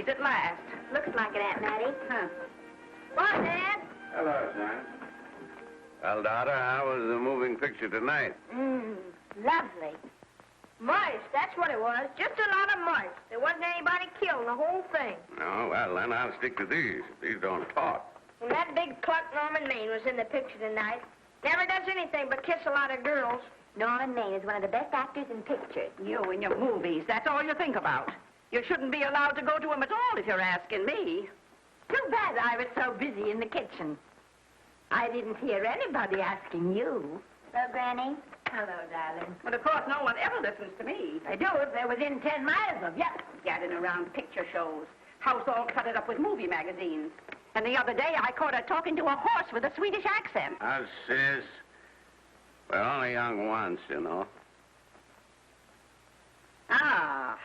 movies at last. Looks like it, Aunt Mattie. Huh. What, Dad? Hello, son. Well, daughter, how was the moving picture tonight? Lovely. Mice, that's what it was. Just a lot of mice. There wasn't anybody killed in the whole thing. Oh, well, then I'll stick to these. These don't talk. And that big cluck Norman Maine was in the picture tonight. Never does anything but kiss a lot of girls. Norman Maine is one of the best actors in pictures. You and your movies, that's all you think about. You shouldn't be allowed to go to them at all if you're asking me. Too bad I was so busy in the kitchen. I didn't hear anybody asking you. Hello, Granny. Hello, darling. But of course, no one ever listens to me. I do if they're within 10 miles of you. Gadding around picture shows. House all cluttered up with movie magazines. And the other day, I caught her talking to a horse with a Swedish accent. Sis. We're only young once, you know. Ah,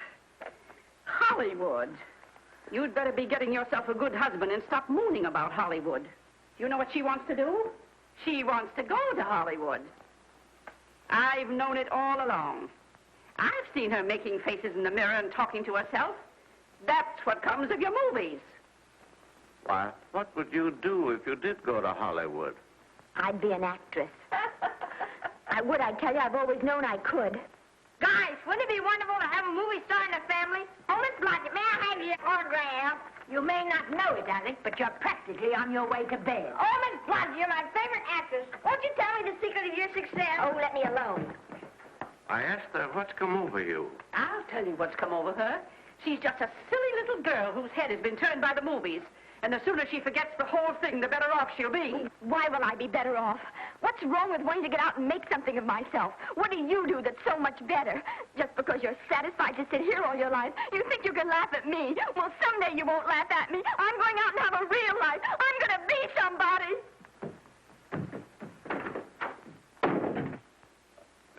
Hollywood. You'd better be getting yourself a good husband and stop mooning about Hollywood. You know what she wants to do? She wants to go to Hollywood. I've known it all along. I've seen her making faces in the mirror and talking to herself. That's what comes of your movies. Why, what would you do if you did go to Hollywood? I'd be an actress. I would, I tell you. I've always known I could. Guys, wouldn't it be wonderful to have a movie star in the family? Oh, Miss Blodgett, may I have your autograph? You may not know it, darling, but you're practically on your way to bed. Oh, Miss Blodgett, you're my favorite actress. Won't you tell me the secret of your success? Oh, let me alone. I asked her, what's come over you? I'll tell you what's come over her. She's just a silly little girl whose head has been turned by the movies. And the sooner she forgets the whole thing, the better off she'll be. Why will I be better off? What's wrong with wanting to get out and make something of myself? What do you do that's so much better? Just because you're satisfied to sit here all your life, you think you can laugh at me. Well, someday you won't laugh at me. I'm going out and have a real life. I'm going to be somebody.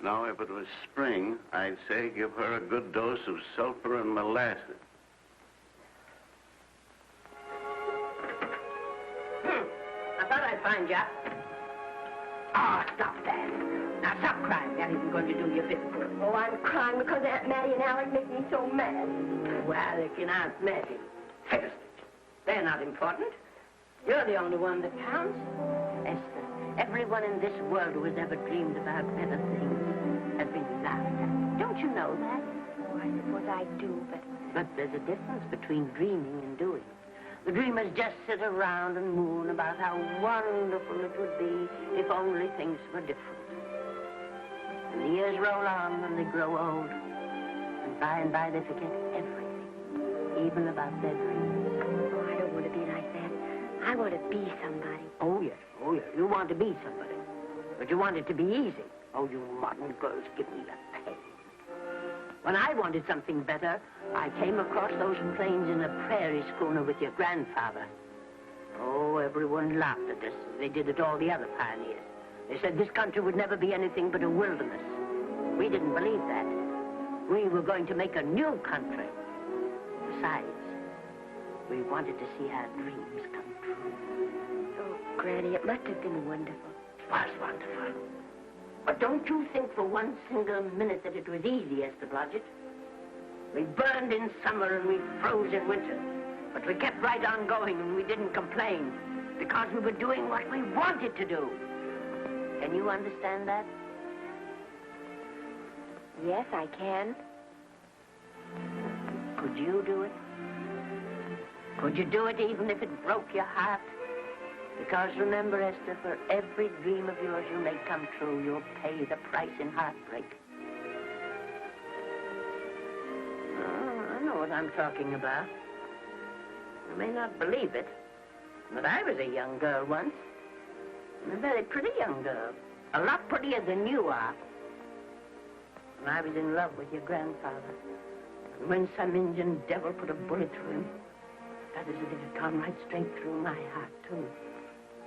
Now, if it was spring, I'd say give her a good dose of sulfur and molasses. I thought I'd find you. Oh, stop that. Now, stop crying. That isn't going to do you a bit of good. Oh, I'm crying because Aunt Mattie and Alec make me so mad. Oh, Alec and Aunt Mattie. Fiddlesticks. They're not important. You're the only one that counts. Esther, everyone in this world who has ever dreamed about better things has been laughed at. Don't you know that? Oh, I suppose I do, but... But there's a difference between dreaming and doing. The dreamers just sit around and moon about how wonderful it would be if only things were different. And the years roll on and they grow old. And by they forget everything, even about their dreams. Oh, I don't want to be like that. I want to be somebody. Oh, yes. You want to be somebody. But you want it to be easy. Oh, you modern girls, give me a pain. When I wanted something better, I came across those plains in a prairie schooner with your grandfather. Oh, everyone laughed at us. They did at all the other pioneers. They said this country would never be anything but a wilderness. We didn't believe that. We were going to make a new country. Besides, we wanted to see our dreams come true. Oh, Granny, it must have been wonderful. It was wonderful. But don't you think for one single minute that it was easy, Esther Blodgett? We burned in summer and we froze in winter. But we kept right on going and we didn't complain because we were doing what we wanted to do. Can you understand that? Yes, I can. Could you do it? Could you do it even if it broke your heart? Because remember, Esther, for every dream of yours you may come true, you'll pay the price in heartbreak. Oh, I know what I'm talking about. You may not believe it, but I was a young girl once. And a very pretty young girl. A lot prettier than you are. And I was in love with your grandfather. And when some Indian devil put a bullet through him, that is as if it had gone right straight through my heart, too.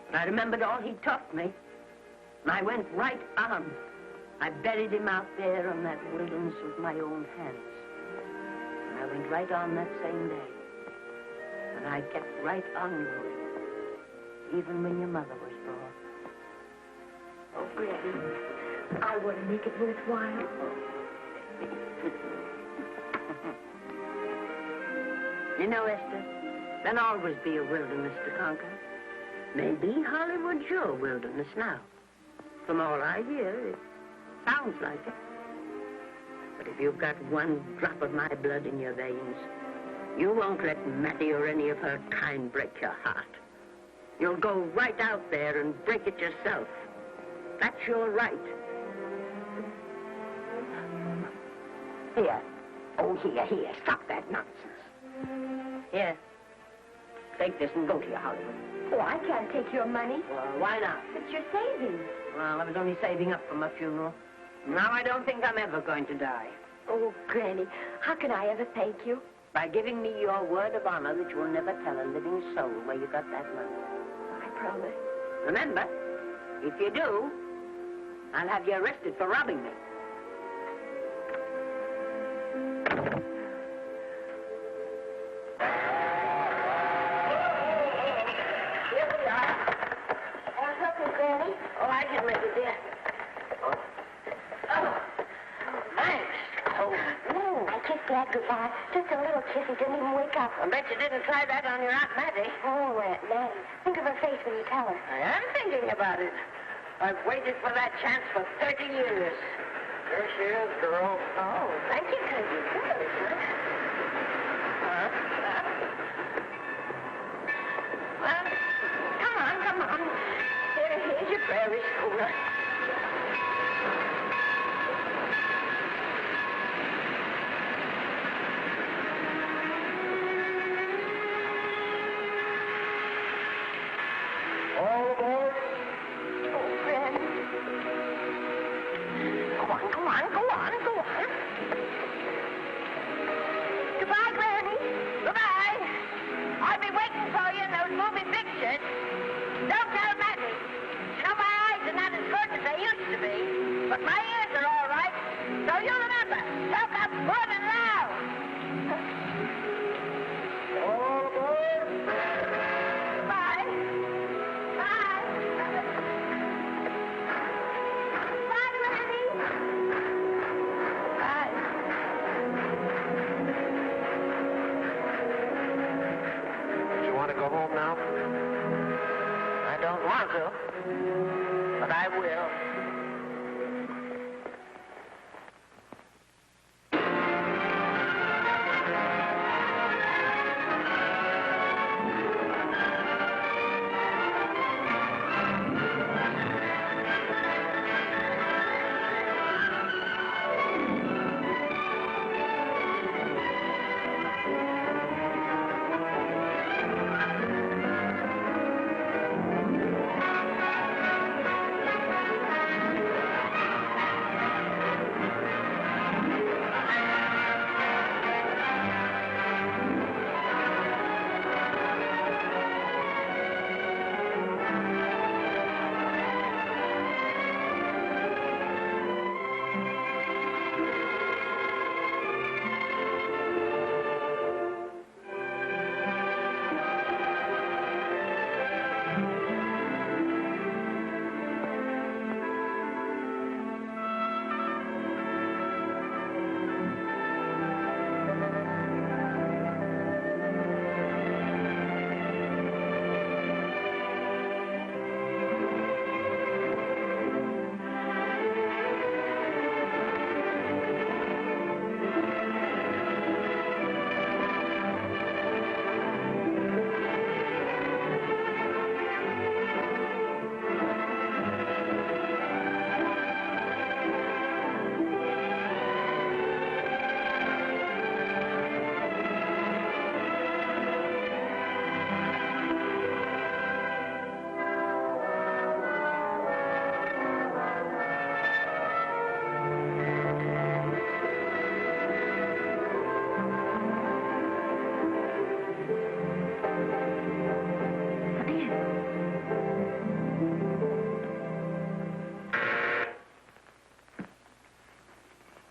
And I remembered all he taught me. And I went right on. I buried him out there in that wilderness with my own hands. And I went right on that same day. And I kept right on going, even when your mother was born. Oh, Granny, I want to make it worthwhile. You know, Esther, there'll always be a wilderness to conquer. Maybe Hollywood's your wilderness now. From all I hear, it sounds like it. But if you've got one drop of my blood in your veins, you won't let Mattie or any of her kind break your heart. You'll go right out there and break it yourself. That's your right. Here. Oh, here. Stop that nonsense. Here. Take this and go to your Hollywood. Oh, I can't take your money. Well, why not? It's your savings. Well, I was only saving up for my funeral. Now I don't think I'm ever going to die. Oh, Granny, how can I ever thank you? By giving me your word of honor that you will never tell a living soul where you got that money. I promise. Remember, if you do, I'll have you arrested for robbing me. Here we are. What's up, Miss Granny? Oh, I can make it, dear. Oh, thanks. Oh, I kissed Dad goodbye. Just a little kiss. He didn't even wake up. I bet you didn't try that on your Aunt Mattie. Oh, Aunt Mattie. Think of her face when you tell her. I am thinking about it. I've waited for that chance for 30 years. Here she is, girl. Oh, thank you, cousin. Well, come on. Here's your prairie schooner. All aboard. Oh, Granny. Go on. Goodbye, Granny. Goodbye. I'll be waiting for you in those movie pictures. Don't tell Mattie. You know, my eyes are not as good as they used to be, but my ears are all right. So you remember, talk up good and loud. All aboard. Bye. Bye. Bye, Granny. Bye. You want to go home now? I don't want to, but I will.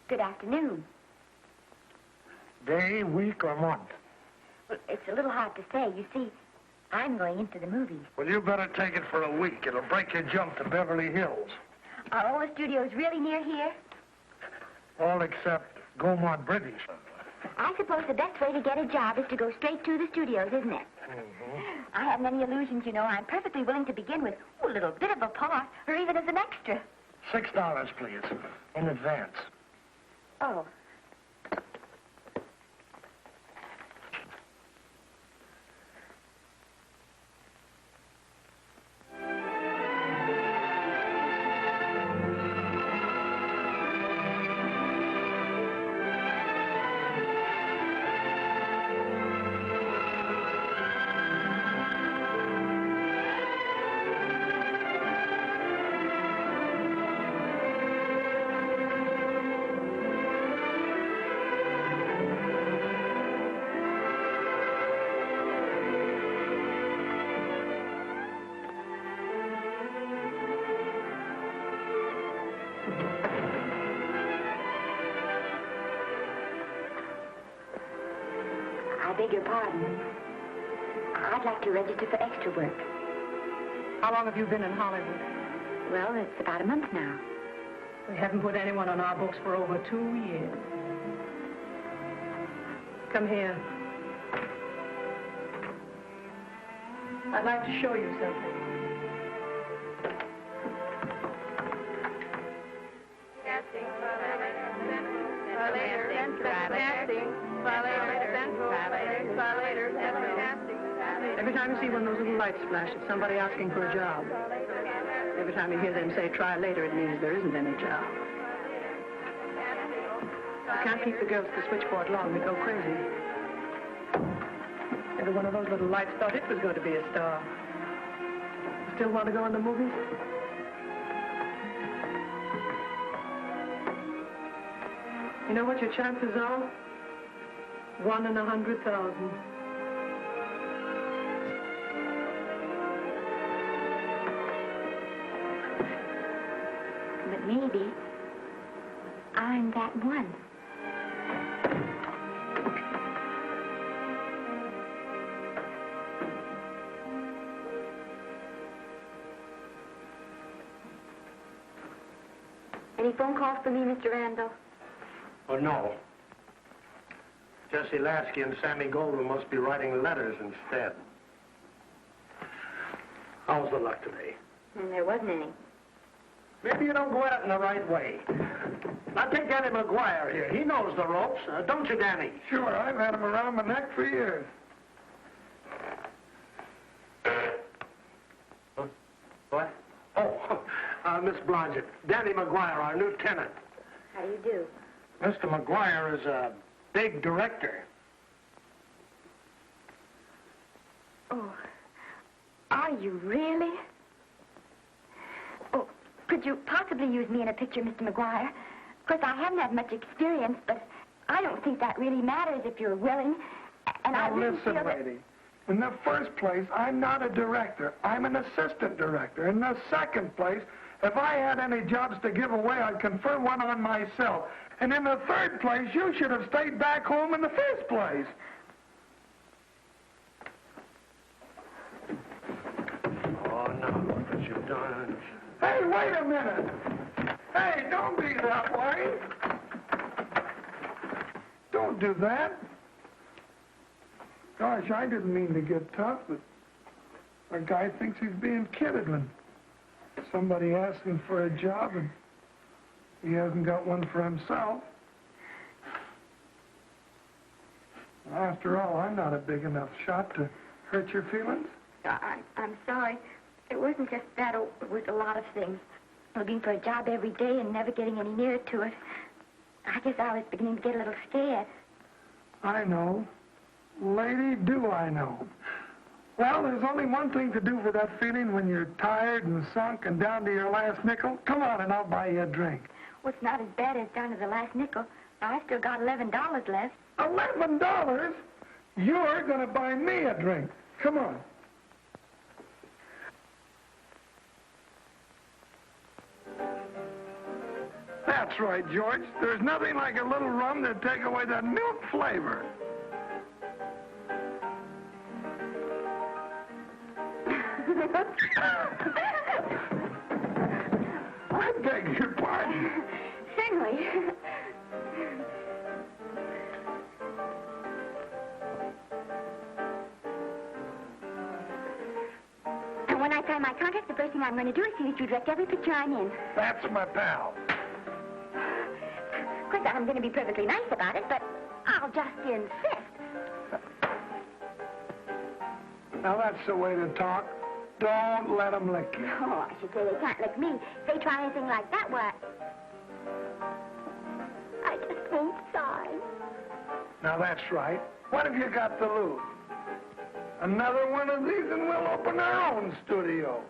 Good afternoon. Day, week, or month? Well, it's a little hard to say. You see, I'm going into the movies. Well, you better take it for a week. It'll break your jump to Beverly Hills. Are all the studios really near here? All except Gaumont British. I suppose the best way to get a job is to go straight to the studios, isn't it? Mm-hmm. I haven't any illusions, you know. I'm perfectly willing to begin with a little bit of a part, or even as an extra. $6, please, in advance. Oh. I beg your pardon. I'd like to register for extra work. How long have you been in Hollywood? Well, it's about a month now. We haven't put anyone on our books for over 2 years. Come here. I'd like to show you something. Every time you see one of those little lights flash, it's somebody asking for a job. Every time you hear them say, try later, it means there isn't any job. You can't keep the girls at the switchboard long. They go crazy. Every one of those little lights thought it was going to be a star. Still want to go in the movies? You know what your chances are? 1 in 100,000. But maybe I'm that one. Any phone calls for me, Mr. Randall? Oh, no. Jesse Lasky and Sammy Goldwyn must be writing letters instead. How's the luck today? There wasn't any. Maybe you don't go at it in the right way. Now, take Danny McGuire here. He knows the ropes. Don't you, Danny? Sure, I've had him around my neck for years. What? Oh, Miss Blodgett. Danny McGuire, our new tenant. How do you do? Mr. McGuire is a big director. Oh, are you really? Oh, could you possibly use me in a picture, Mr. McGuire? Of course, I haven't had much experience, but I don't think that really matters if you're willing. And I Now, really listen, feel that... lady. In the first place, I'm not a director. I'm an assistant director. In the second place, if I had any jobs to give away, I'd confer one on myself. And in the third place, you should have stayed back home in the first place. Oh, no, look what you've done. Hey, wait a minute. Hey, don't be that way. Don't do that. Gosh, I didn't mean to get tough, but a guy thinks he's being kidded when somebody asks him for a job and he hasn't got one for himself. After all, I'm not a big enough shot to hurt your feelings. I'm sorry. It wasn't just that. It was a lot of things. Looking for a job every day and never getting any nearer to it. I guess I was beginning to get a little scared. I know. Lady, do I know. Well, there's only one thing to do for that feeling when you're tired and sunk and down to your last nickel. Come on and I'll buy you a drink. Well, it's not as bad as down to the last nickel. I've still got $11 left. $11? You're going to buy me a drink. Come on. That's right, George. There's nothing like a little rum to take away that milk flavor. I beg your pardon. Certainly. sign my contract, the first thing I'm going to do is see that you direct every picture I'm in. That's my pal. Of course, I'm going to be perfectly nice about it, but I'll just insist. Now, that's the way to talk. Don't let them lick you. Oh, I should say they can't lick me. If they try anything like that, what? I just won't sign. Now, that's right. What have you got to lose? Another one of these and we'll open our own studio.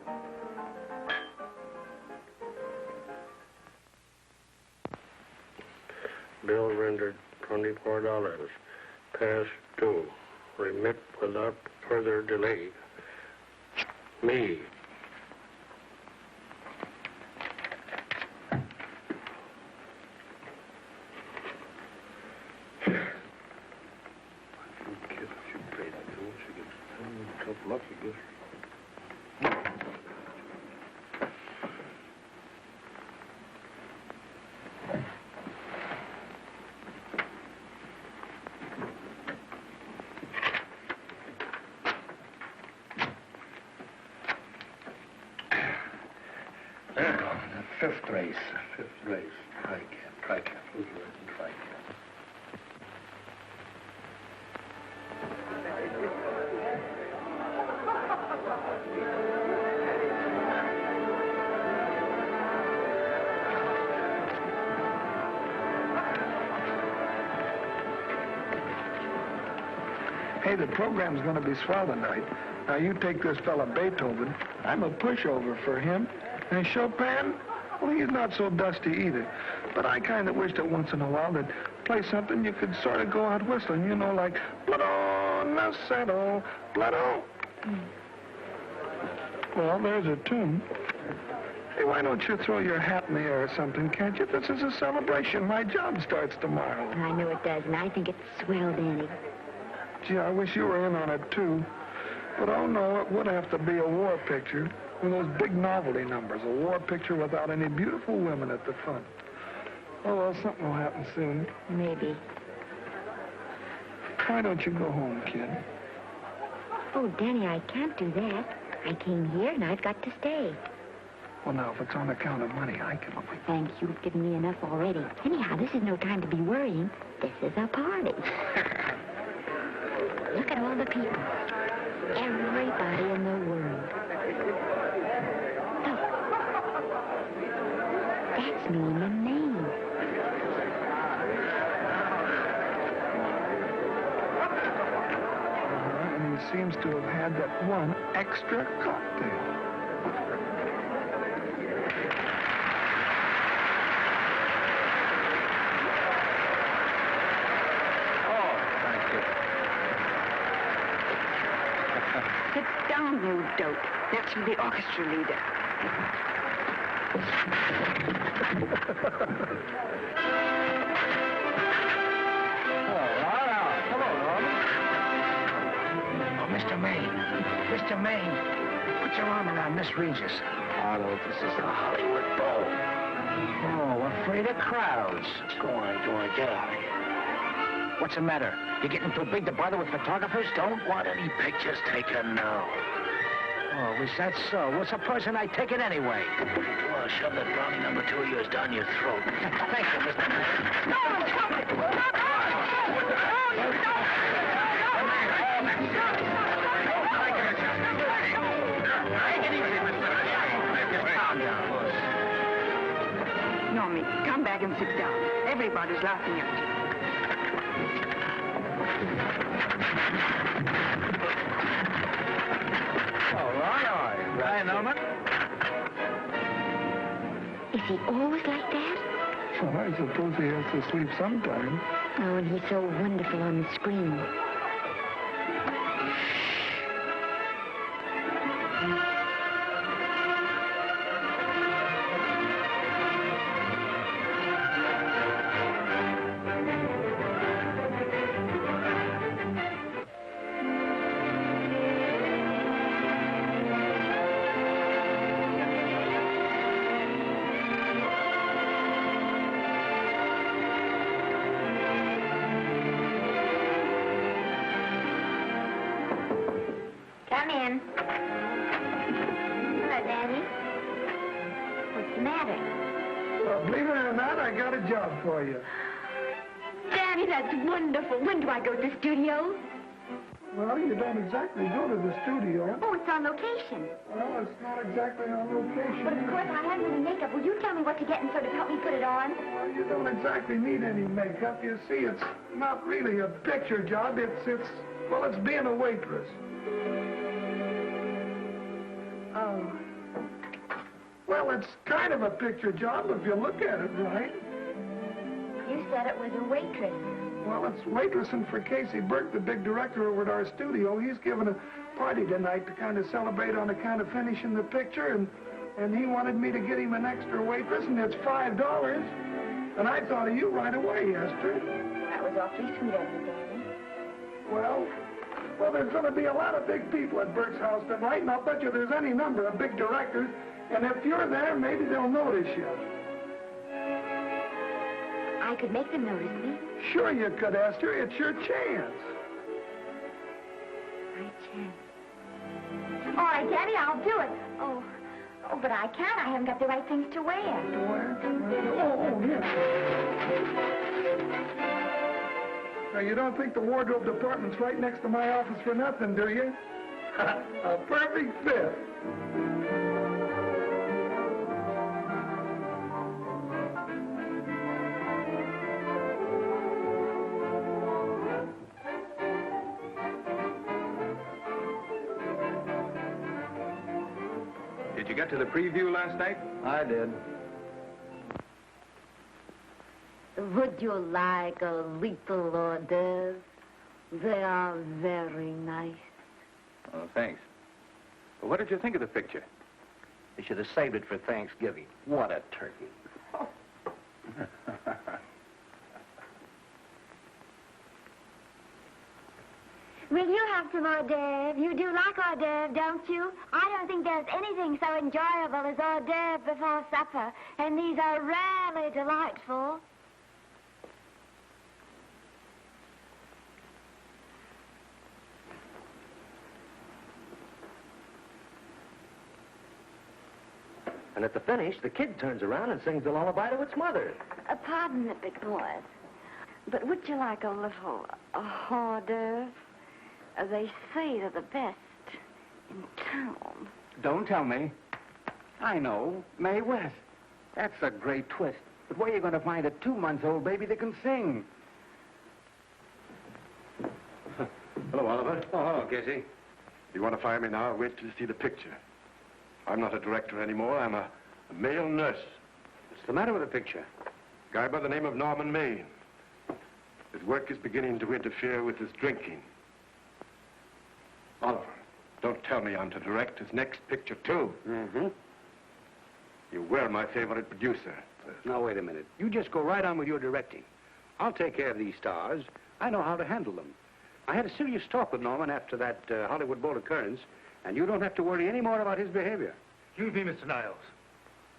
Bill rendered $24. Past due. Remit without further delay. Me. Fifth race. Fifth race. Tri-cap. Who's racing tri-cap? Hey, the program's going to be swell tonight. Now, you take this fella Beethoven. I'm a pushover for him. And Chopin, well, he's not so dusty either. But I kind of wish that once in a while they'd play something you could sort of go out whistling, you know, like Blood on the Saddle, Blood on. Well, there's a tune. Hey, why don't you throw your hat in the air or something, can't you? This is a celebration. My job starts tomorrow. I know it does, and I think it's swell, Danny. Gee, I wish you were in on it, too. But, oh, no, it would have to be a war picture. One of those big novelty numbers, a war picture without any beautiful women at the front. Oh, well, something will happen soon. Maybe. Why don't you go home, kid? Oh, Danny, I can't do that. I came here, and I've got to stay. Well, now, if it's on account of money, I can... Thanks, you've given me enough already. Anyhow, this is no time to be worrying. This is a party. Look at all the people. Everybody in the world. That's me and the name. And he seems to have had that one extra cocktail. Sit down, you dope. That's the orchestra leader. Mr. Maine. Mr. Maine, put your arm around Miss Regis. Arnold, this is the Hollywood Bowl. Oh, afraid of crowds. Go on, get out of here. What's the matter? You getting too big to bother with photographers? Don't want any pictures taken now. Oh, is that so? Well, supposing I take it anyway. Well, shove that brownie number 2 of yours down your throat. Thank you, Mr. Maine. Normie, come back and sit down. Everybody's laughing at you. All right. Hi, Norman. Is he always like that? Well, I suppose he has to sleep sometime. Oh, and he's so wonderful on the screen. Come in. Well, believe it or not, I got a job for you. Daddy, that's wonderful. When do I go to the studio? Well, you don't exactly go to the studio. Oh, it's on location. Well, it's not exactly on location. But of course, I haven't any makeup. Will you tell me what to get and sort of help me put it on? Well, you don't exactly need any makeup. You see, it's not really a picture job. It's being a waitress. Oh. Well, it's kind of a picture job if you look at it right. You said it was a waitress. Well, it's waitressing for Casey Burke, the big director over at our studio. He's giving a party tonight to kind of celebrate on account of finishing the picture, and he wanted me to get him an extra waitress, and it's $5. And I thought of you right away, Esther. That was awfully sweet of you, Daddy. Well, there's going to be a lot of big people at Burke's house tonight, and I'll bet you there's any number of big directors, and if you're there, maybe they'll notice you. I could make them notice me. Sure you could, Esther. It's your chance. My chance. All right, Daddy, I'll do it. Oh, but I can't. I haven't got the right things to wear. To wear? Oh, yeah. Now, you don't think the wardrobe department's right next to my office for nothing, do you? A perfect fit. Did you get to the preview last night? I did. Would you like a little hors d'oeuvre? They are very nice. Oh, thanks. Well, what did you think of the picture? They should have saved it for Thanksgiving. What a turkey. Will you have some hors d'oeuvre? You do like hors d'oeuvre, don't you? I don't think there's anything so enjoyable as hors d'oeuvre before supper, and these are rarely delightful. And at the finish, the kid turns around and sings a lullaby to its mother. Pardon me, big boys, but would you like a little hors d'oeuvre? They say they're the best in town. Don't tell me. I know. Mae West. That's a great twist. But where are you going to find a 2-month-old baby that can sing? Hello, Oliver. Oh, hello, Casey. You want to fire me now? Wait till you see the picture. I'm not a director anymore. I'm a male nurse. What's the matter with the picture? Guy by the name of Norman Maine. His work is beginning to interfere with his drinking. Oliver, don't tell me I'm to direct his next picture, too. Mm-hmm. You were my favorite producer. Now, wait a minute. You just go right on with your directing. I'll take care of these stars. I know how to handle them. I had a serious talk with Norman after that Hollywood Bowl occurrence, and you don't have to worry any more about his behavior. Excuse me, Mr. Niles.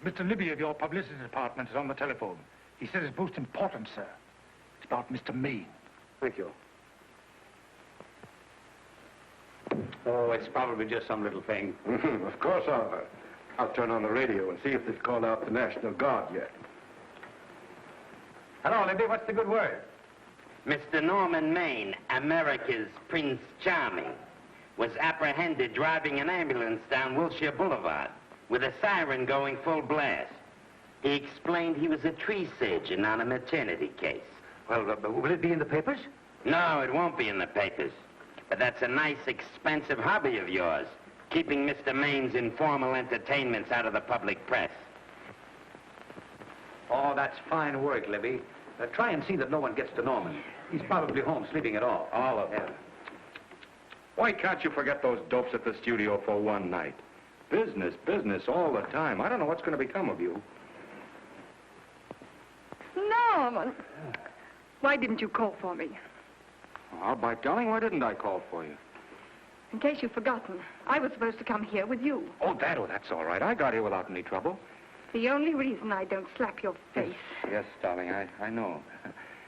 Mr. Libby of your publicity department is on the telephone. He says it's most important, sir. It's about Mr. Maine. Thank you. Oh, it's probably just some little thing. Of course, Oliver. I'll turn on the radio and see if they've called out the National Guard yet. Hello, Libby. What's the good word? Mr. Norman Maine, America's Prince Charming, was apprehended driving an ambulance down Wilshire Boulevard with a siren going full blast. He explained he was a tree surgeon on a maternity case. Well, will it be in the papers? No, it won't be in the papers. But that's a nice, expensive hobby of yours, keeping Mr. Maine's informal entertainments out of the public press. Oh, that's fine work, Libby. Try and see that no one gets to Norman. He's probably home sleeping it off. Oliver. Yeah. Why can't you forget those dopes at the studio for one night? Business, business all the time. I don't know what's going to become of you. Norman, why didn't you call for me? Well, by telling, why didn't I call for you? In case you've forgotten, I was supposed to come here with you. Oh, that's all right. I got here without any trouble. The only reason I don't slap your face. Yes, darling, I know.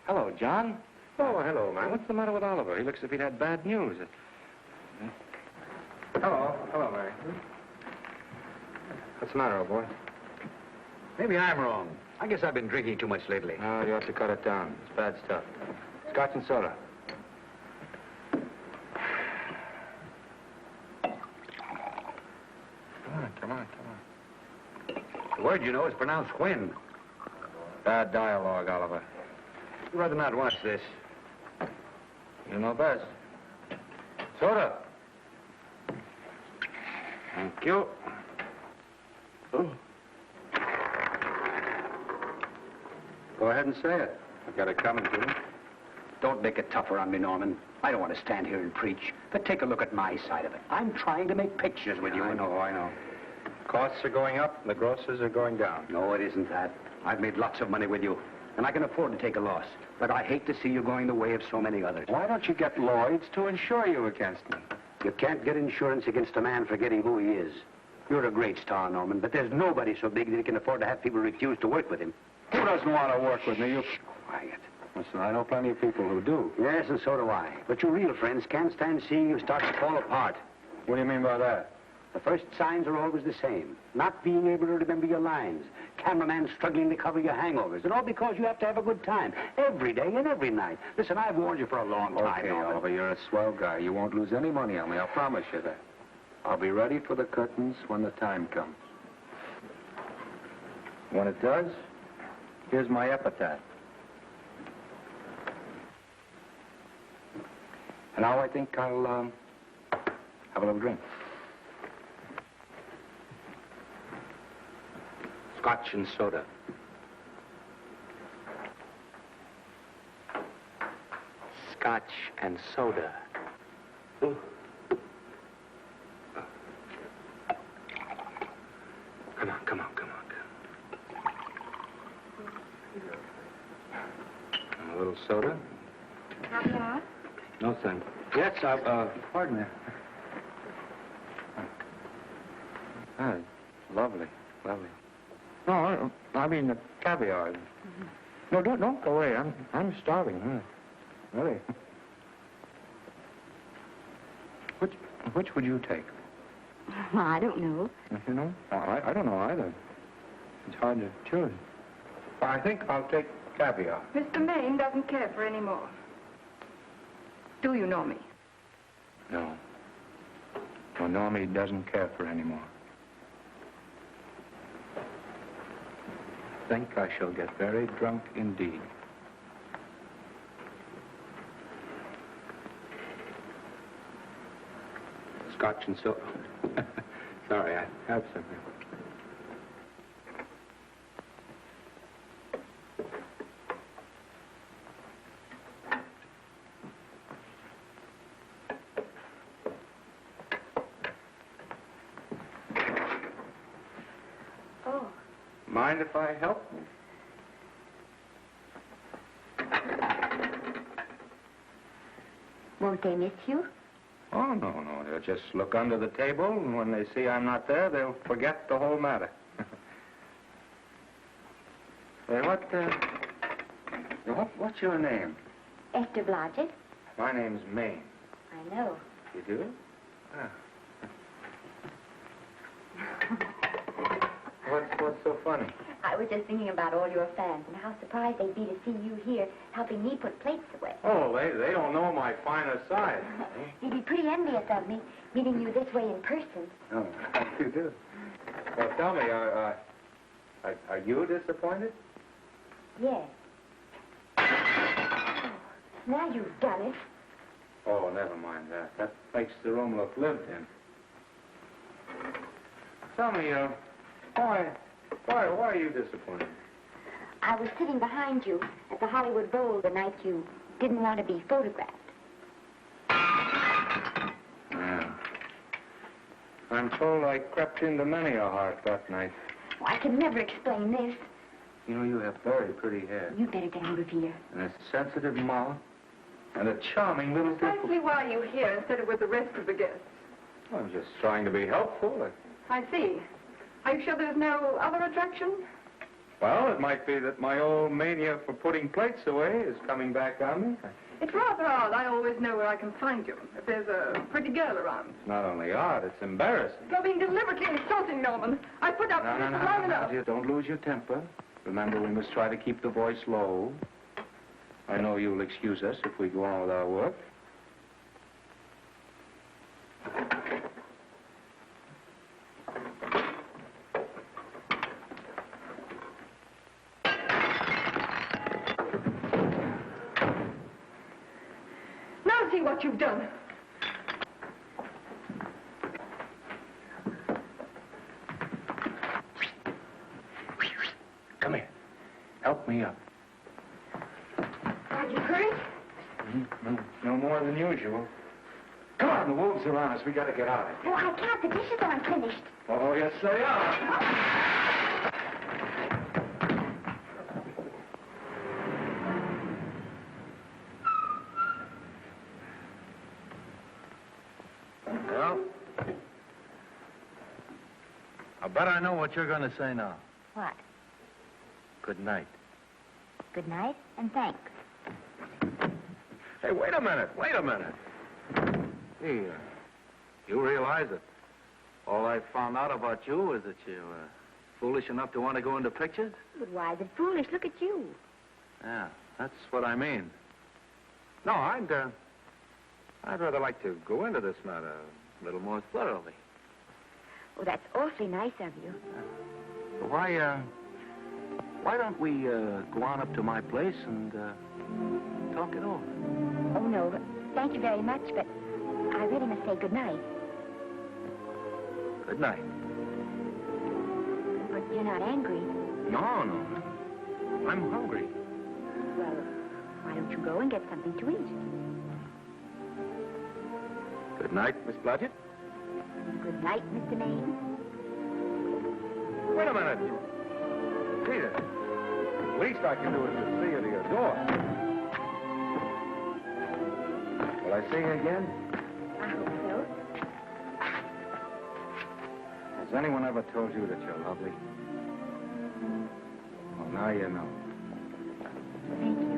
Hello, John. Oh, hello, man. What's the matter with Oliver? He looks as if he'd had bad news. Hello, Mary. What's the matter, old boy? Maybe I'm wrong. I guess I've been drinking too much lately. No, you ought to cut it down. It's bad stuff. Scotch and soda. Come on. The word, you know, is pronounced Quinn. Bad dialogue, Oliver. I'd rather not watch this. You know best. Soda. Thank you. Go ahead and say it. I've got it coming to me. Don't make it tougher on me, Norman. I don't want to stand here and preach. But take a look at my side of it. I'm trying to make pictures with you. I know. Costs are going up, and the grosses are going down. No, it isn't that. I've made lots of money with you, and I can afford to take a loss. But I hate to see you going the way of so many others. Why don't you get Lloyd's to insure you against me? You can't get insurance against a man forgetting who he is. You're a great star, Norman, but there's nobody so big that he can afford to have people refuse to work with him. Who doesn't want to work with me? You... Quiet. Listen, I know plenty of people who do. Yes, and so do I. But your real friends can't stand seeing you start to fall apart. What do you mean by that? The first signs are always the same. Not being able to remember your lines. Cameraman struggling to cover your hangovers. And all because you have to have a good time. Every day and every night. Listen, I've warned you for a long time. Okay, Oliver, you're a swell guy. You won't lose any money on me. I'll promise you that. I'll be ready for the curtains when the time comes. When it does, here's my epitaph. And now I think I'll, have a little drink. Scotch and soda. Scotch and soda. Come on. A little soda? Caviar? No, thanks. Yes, pardon me. Ah, lovely. No, I mean the caviar. Mm-hmm. No, don't go away. I'm starving. Really. Which would you take? Well, I don't know. You know? I don't know either. It's hard to choose. I think I'll take caviar. Mr. Maine doesn't care for any more. Do you know me? No. Well, Normie doesn't care for any more. I think I shall get very drunk indeed. Scotch and soda. Sorry, I have something. Mind if I help? Won't they miss you? Oh, no. They'll just look under the table, and when they see I'm not there, they'll forget the whole matter. Say, what's your name? Esther Blodgett. My name's Maine. I know. You do? Ah. What's so funny? I was just thinking about all your fans and how surprised they'd be to see you here helping me put plates away. Oh, they don't know my finer side. They'd be pretty envious of me, meeting you this way in person. Oh, you do? Well, tell me, are you disappointed? Yes. Oh, now you've done it. Oh, never mind that. That makes the room look lived in. Tell me, why are you disappointed? I was sitting behind you at the Hollywood Bowl the night you didn't want to be photographed. Yeah. I'm told I crept into many a heart that night. Oh, I can never explain this. You know, you have very pretty hair. You better get out of here. And a sensitive mouth. And a charming little Precisely why are you here instead of with the rest of the guests? I'm just trying to be helpful. I see. Are you sure there's no other attraction? Well, it might be that my old mania for putting plates away is coming back on me. It's rather odd. I always know where I can find you if there's a pretty girl around. It's not only odd, it's embarrassing. You're being deliberately insulting, Norman. I put up with this for long enough. Dear, don't lose your temper. Remember, we must try to keep the voice low. I know you'll excuse us if we go on with our work. Now see what you've done. Come here. Help me up. Are you hurt? No more than usual. Come on, the wolves are on us. We gotta get out of here. Oh, I can't. The dishes aren't finished. Oh, yes, they are. Well, I bet I know what you're going to say now. What? Good night. Good night, and thanks. Hey, wait a minute. Hey, you realize that all I found out about you is that you're foolish enough to want to go into pictures? But why is it foolish? Look at you. Yeah, that's what I mean. No, I'd rather like to go into this matter a little more thoroughly. Oh, that's awfully nice of you. Why don't we go on up to my place and talk it over? Oh, no, thank you very much, but I really must say good night. Good night. But you're not angry. No. I'm hungry. Well, why don't you go and get something to eat? Good night, Miss Blodgett. Good night, Mr. Maine. Wait a minute. Peter, the least I can do is to see you to your door. Will I see you again? I hope so. Has anyone ever told you that you're lovely? Well, now you know. Thank you.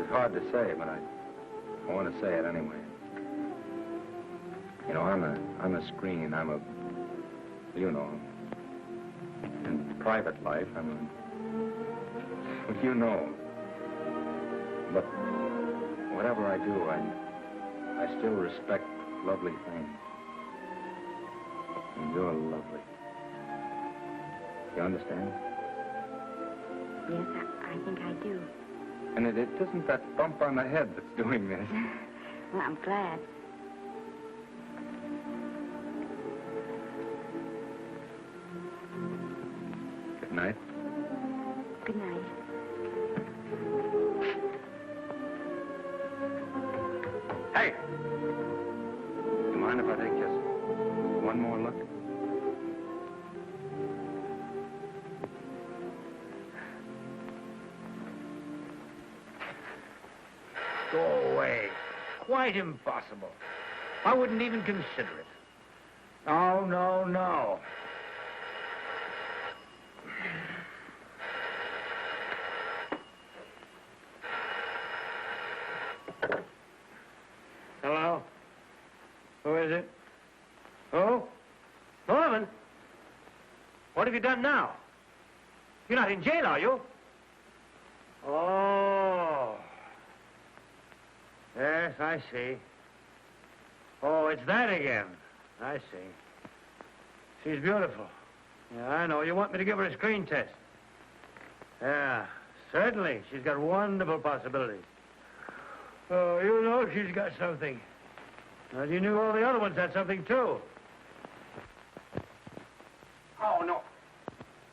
It's hard to say, but I want to say it anyway. You know, on the screen, in private life, you know. But whatever I do, I still respect lovely things. And you're lovely. You understand? Yes, I think I do. And it isn't that bump on the head that's doing this. Well, I'm glad. Good night. Good night. Hey! You mind if I take just one more look? Go away. Quite impossible. I wouldn't even consider it. No. Hello? Who is it? Who? Norman? What have you done now? You're not in jail, are you? Oh. Yes, I see. Oh, it's that again. I see. She's beautiful. Yeah, I know. You want me to give her a screen test? Yeah, certainly. She's got wonderful possibilities. Oh, you know she's got something. Well, you knew all the other ones had something, too. Oh, no.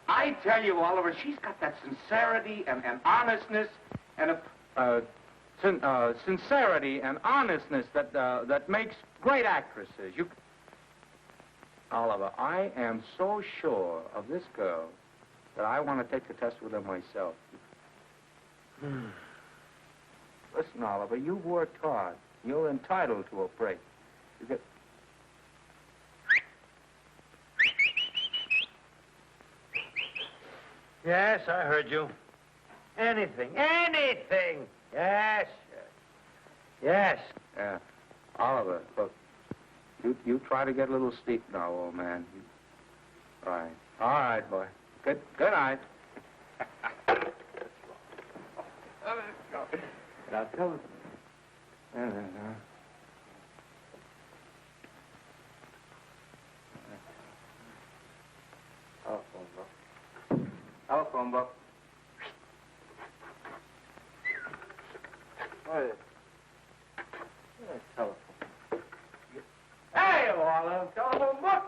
I tell you, Oliver, she's got that sincerity and honestness and sincerity and honestness that makes great actresses. Oliver, I am so sure of this girl that I want to take the test with her myself. Listen, Oliver, you've worked hard. You're entitled to a break. You get... Yes, I heard you. Anything. Yes. Yeah. Oliver, look. You try to get a little sleep now, old man. Right. All right, boy. Good night. Now tell us. Telephone book. What is it? Telephone. Hey, Olive, telephone book.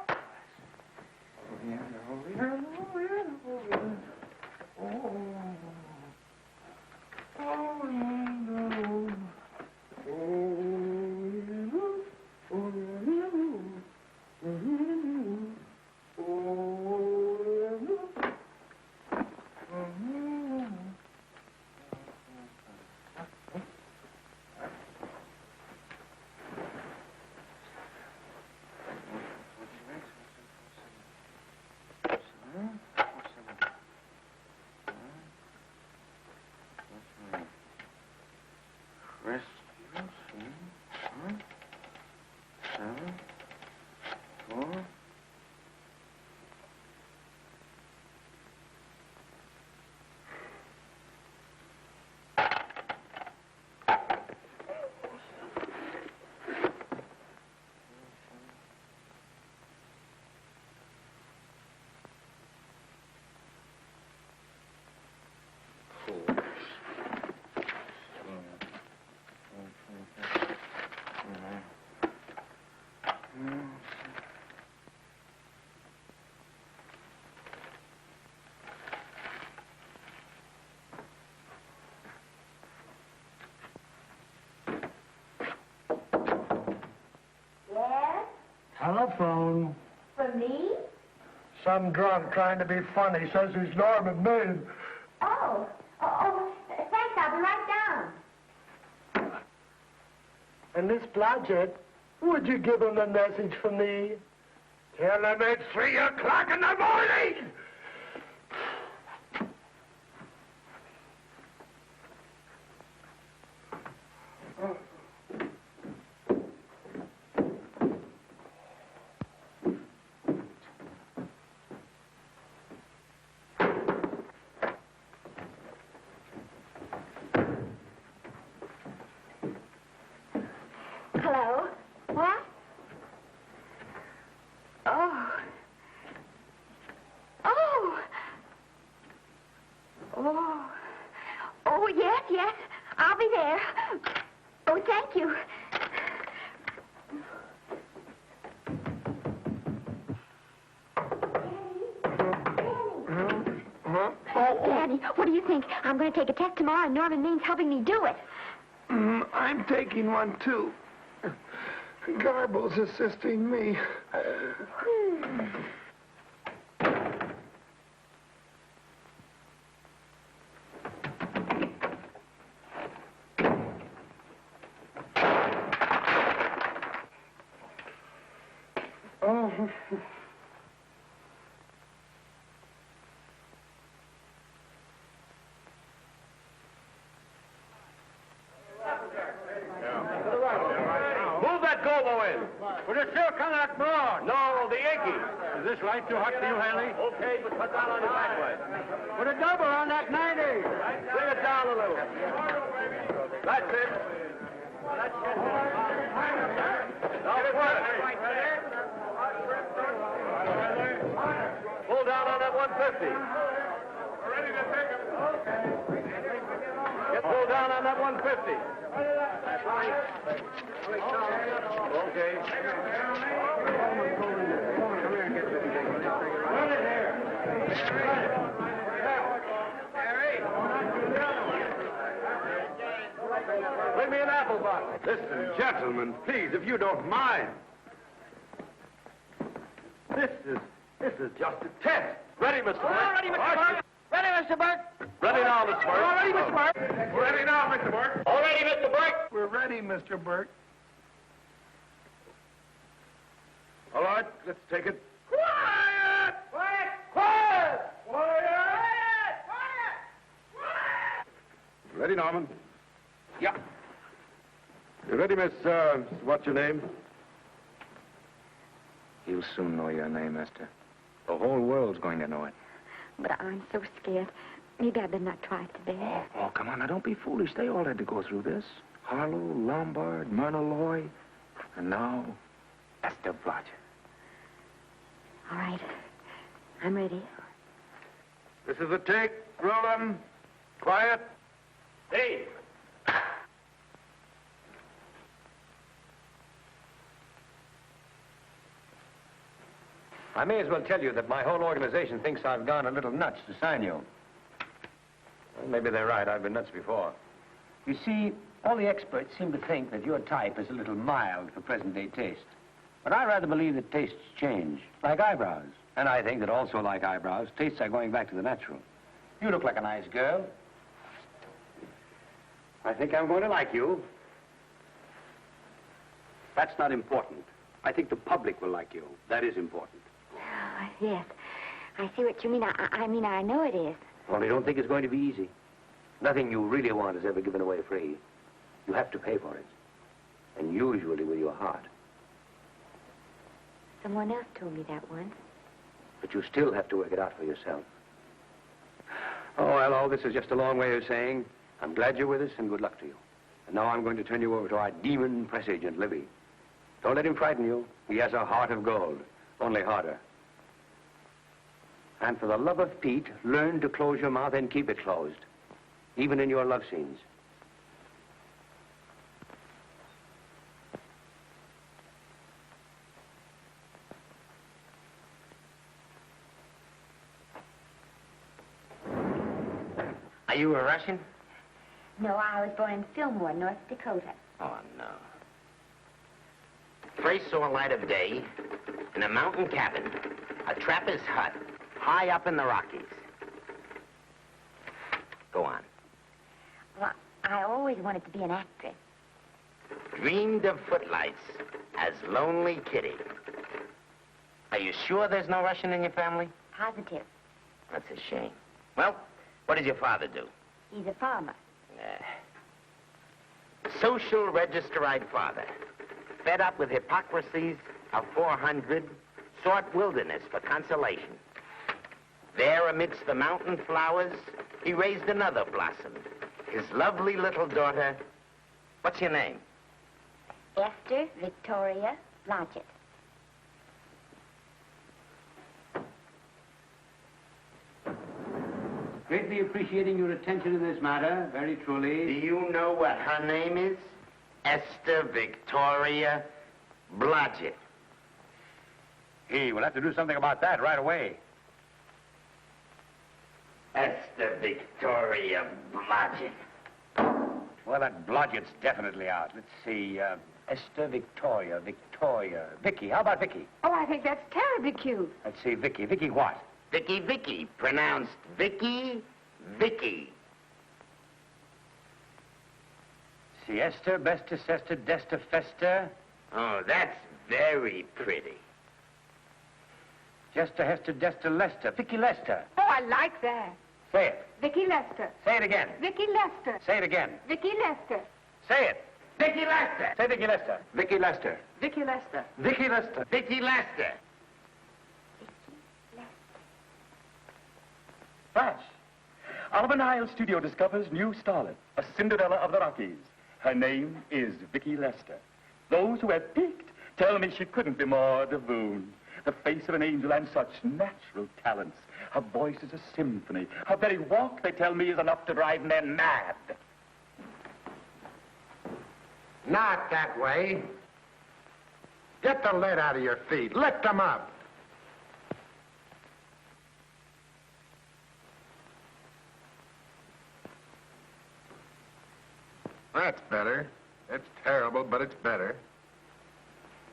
Telephone. For me? Some drunk trying to be funny says he's Norman Maine. Oh, thanks. I'll be right down. And Miss Blodgett, would you give him a message for me? Tell him it's 3 o'clock in the morning! Hello? What? Oh. Oh. Oh. Oh, yes. I'll be there. Oh, thank you. Daddy, what do you think? I'm going to take a test tomorrow, and Norman Main's helping me do it. I'm taking one, too. Garble's assisting me. Oh. Move that Gobo in. With a silk on that broad. No, the Yankee. Is this light too hot for you, Hanley? Okay, but cut down on the back way. Put a double on that 90. Bring it down a little. That's it. Now put it. Pull down on that 150. Ready to take him. Get pulled down on that 150. Okay. Bring me an apple box. Listen, gentlemen, please, if you don't mind. This is just a test. Ready, Mr. Burke? All ready, Mr. Burke. Ready, Mr. Burke. Ready now, Mr. Burke. All ready, Mr. Burke. Ready now, Mr. Burke. All ready, Mr. Burke. We're ready, Mr. Burke. All right, let's take it. Quiet! Quiet! Quiet! Quiet! Quiet! Ready, Norman? Yeah. You ready? ready, Miss, what's your name? You'll soon know your name, Esther. The whole world's going to know it. But I'm so scared. Maybe I better not try it today. Oh, come on. Now, don't be foolish. They all had to go through this. Harlow, Lombard, Myrna Loy, and now Esther Blodgett. All right. I'm ready. This is a take. Rolling. Quiet. Hey! I may as well tell you that my whole organization thinks I've gone a little nuts to sign you. Well, maybe they're right. I've been nuts before. You see, all the experts seem to think that your type is a little mild for present-day taste. But I rather believe that tastes change, like eyebrows. And I think that also, like eyebrows, tastes are going back to the natural. You look like a nice girl. I think I'm going to like you. That's not important. I think the public will like you. That is important. Oh, yes. I see what you mean. I mean, I know it is. Only don't think it's going to be easy. Nothing you really want is ever given away free. You have to pay for it. And usually with your heart. Someone else told me that once. But you still have to work it out for yourself. Oh, well, all this is just a long way of saying, I'm glad you're with us and good luck to you. And now I'm going to turn you over to our demon press agent, Libby. Don't let him frighten you. He has a heart of gold, only harder. And for the love of Pete, learn to close your mouth and keep it closed, even in your love scenes. Are you a Russian? No, I was born in Fillmore, North Dakota. Oh, no. First saw light of day in a mountain cabin, a trapper's hut, high up in the Rockies. Go on. Well, I always wanted to be an actress. Dreamed of footlights as Lonely Kitty. Are you sure there's no Russian in your family? Positive. That's a shame. Well, what does your father do? He's a farmer. Social registerite father. Fed up with hypocrisies of 400, sought wilderness for consolation. There, amidst the mountain flowers, he raised another blossom. His lovely little daughter. What's your name? Esther Victoria Blodgett. Greatly appreciating your attention in this matter, very truly. Do you know what her name is? Esther Victoria Blodgett. Hey, we'll have to do something about that right away. Esther Victoria Blodgett. Well, that Blodgett's definitely out. Let's see, Esther Victoria, Vicky. How about Vicky? Oh, I think that's terribly cute. Let's see, Vicky. Vicky what? Vicky, pronounced Vicky. See, Esther, Bestus, Esther, Desta, Festa. Oh, that's very pretty. Jester, Hester, Desta, Lester. Vicky Lester. Oh, I like that. Say it. Vicky Lester. Say it again. Vicky Lester. Say it again. Vicky Lester. Say it. Vicky Lester. Say Vicky Lester. Vicky Lester. Vicky Lester. Vicky Lester. Vicky Lester. Flash. Oliver Niles Studio discovers new starlet, a Cinderella of the Rockies. Her name is Vicky Lester. Those who have peeked tell me she couldn't be more divoon. The face of an angel and such natural talents. Her voice is a symphony. Her very walk, they tell me, is enough to drive men mad. Not that way. Get the lead out of your feet. Lift them up. That's better. It's terrible, but it's better.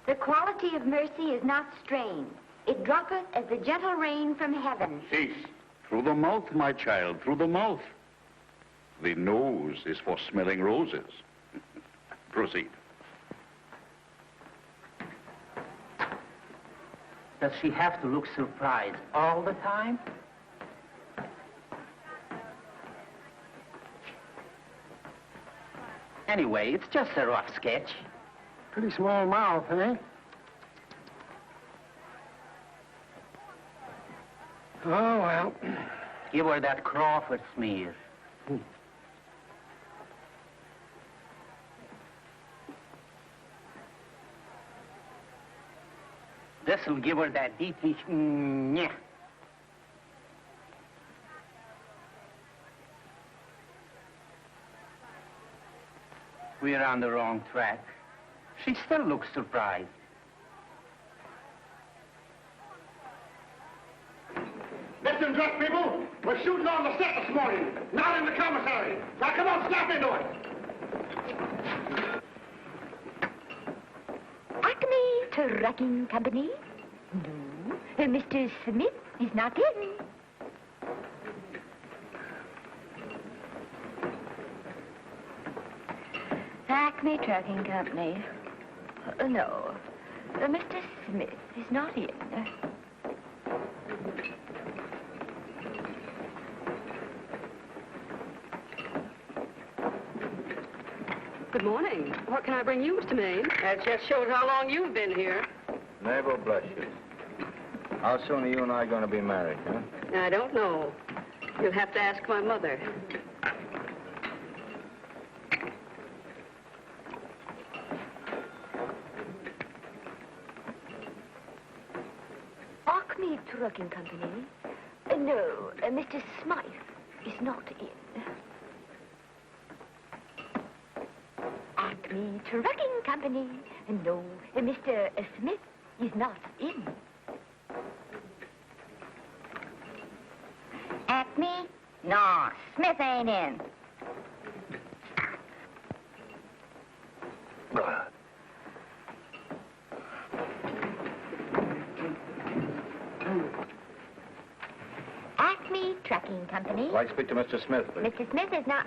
The quality of mercy is not strained. It droppeth as the gentle rain from heaven. Cease. Through the mouth, my child, through the mouth. The nose is for smelling roses. Proceed. Does she have to look surprised all the time? Anyway, it's just a rough sketch. Pretty small mouth, eh? Oh, well. Give her that Crawford smear. This'll give her that Dietrich. Yeah. We're on the wrong track. She still looks surprised. Listen, dress people, we're shooting on the set this morning, not in the commissary. Now, come on, snap into it. Acme Trucking Company? No. Mr. Smith is not in. Acme Trucking Company. No. Mr. Smith is not in. Good morning. What can I bring you, Mr. Maine? That just shows how long you've been here. Mabel, bless you. How soon are you and I going to be married, huh? I don't know. You'll have to ask my mother. Acme Trucking Company? No, Mr. Smythe is not in. Acme Trucking Company? No, Mr. Smith is not in. Acme? No, Smith ain't in. Acme Trucking Company? I'd like to speak to Mr. Smith, please. Mr. Smith is not...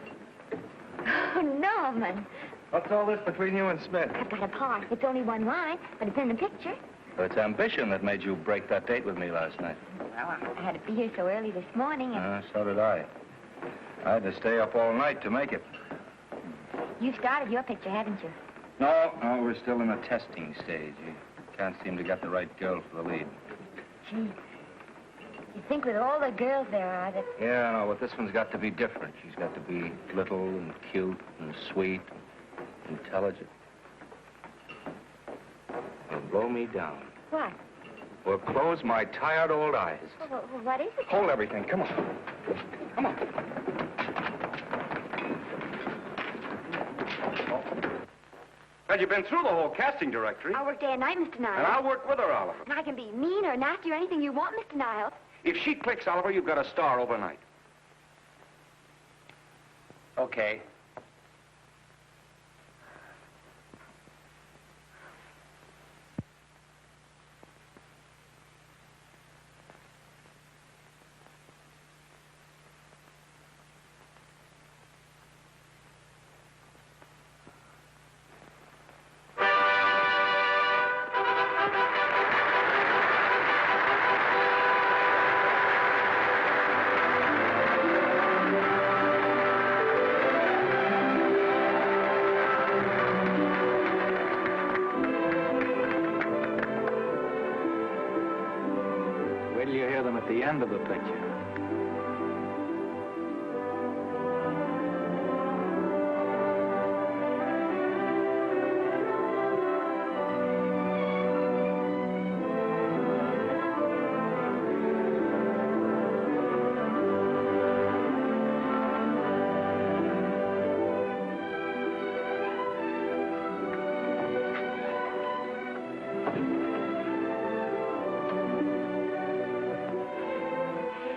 Oh, Norman. What's all this between you and Smith? I've got a part. It's only one line, but it's in the picture. It's ambition that made you break that date with me last night. Well, I had to be here so early this morning, and So did I. I had to stay up all night to make it. you started your picture, haven't you? No, we're still in the testing stage. You can't seem to get the right girl for the lead. Gee, you'd think with all the girls there are that... Yeah, no, but this one's got to be different. She's got to be little and cute and sweet, intelligent. It'll blow me down. What? Will close my tired old eyes. Well, what is it? Hold everything. Come on. Come on. Well, you've been through the whole casting directory. I'll work day and night, Mr. Niles. And I'll work with her, Oliver. And I can be mean or nasty or anything you want, Mr. Niles. If she clicks, Oliver, you've got a star overnight. Okay. Wait till you hear them at the end of the picture.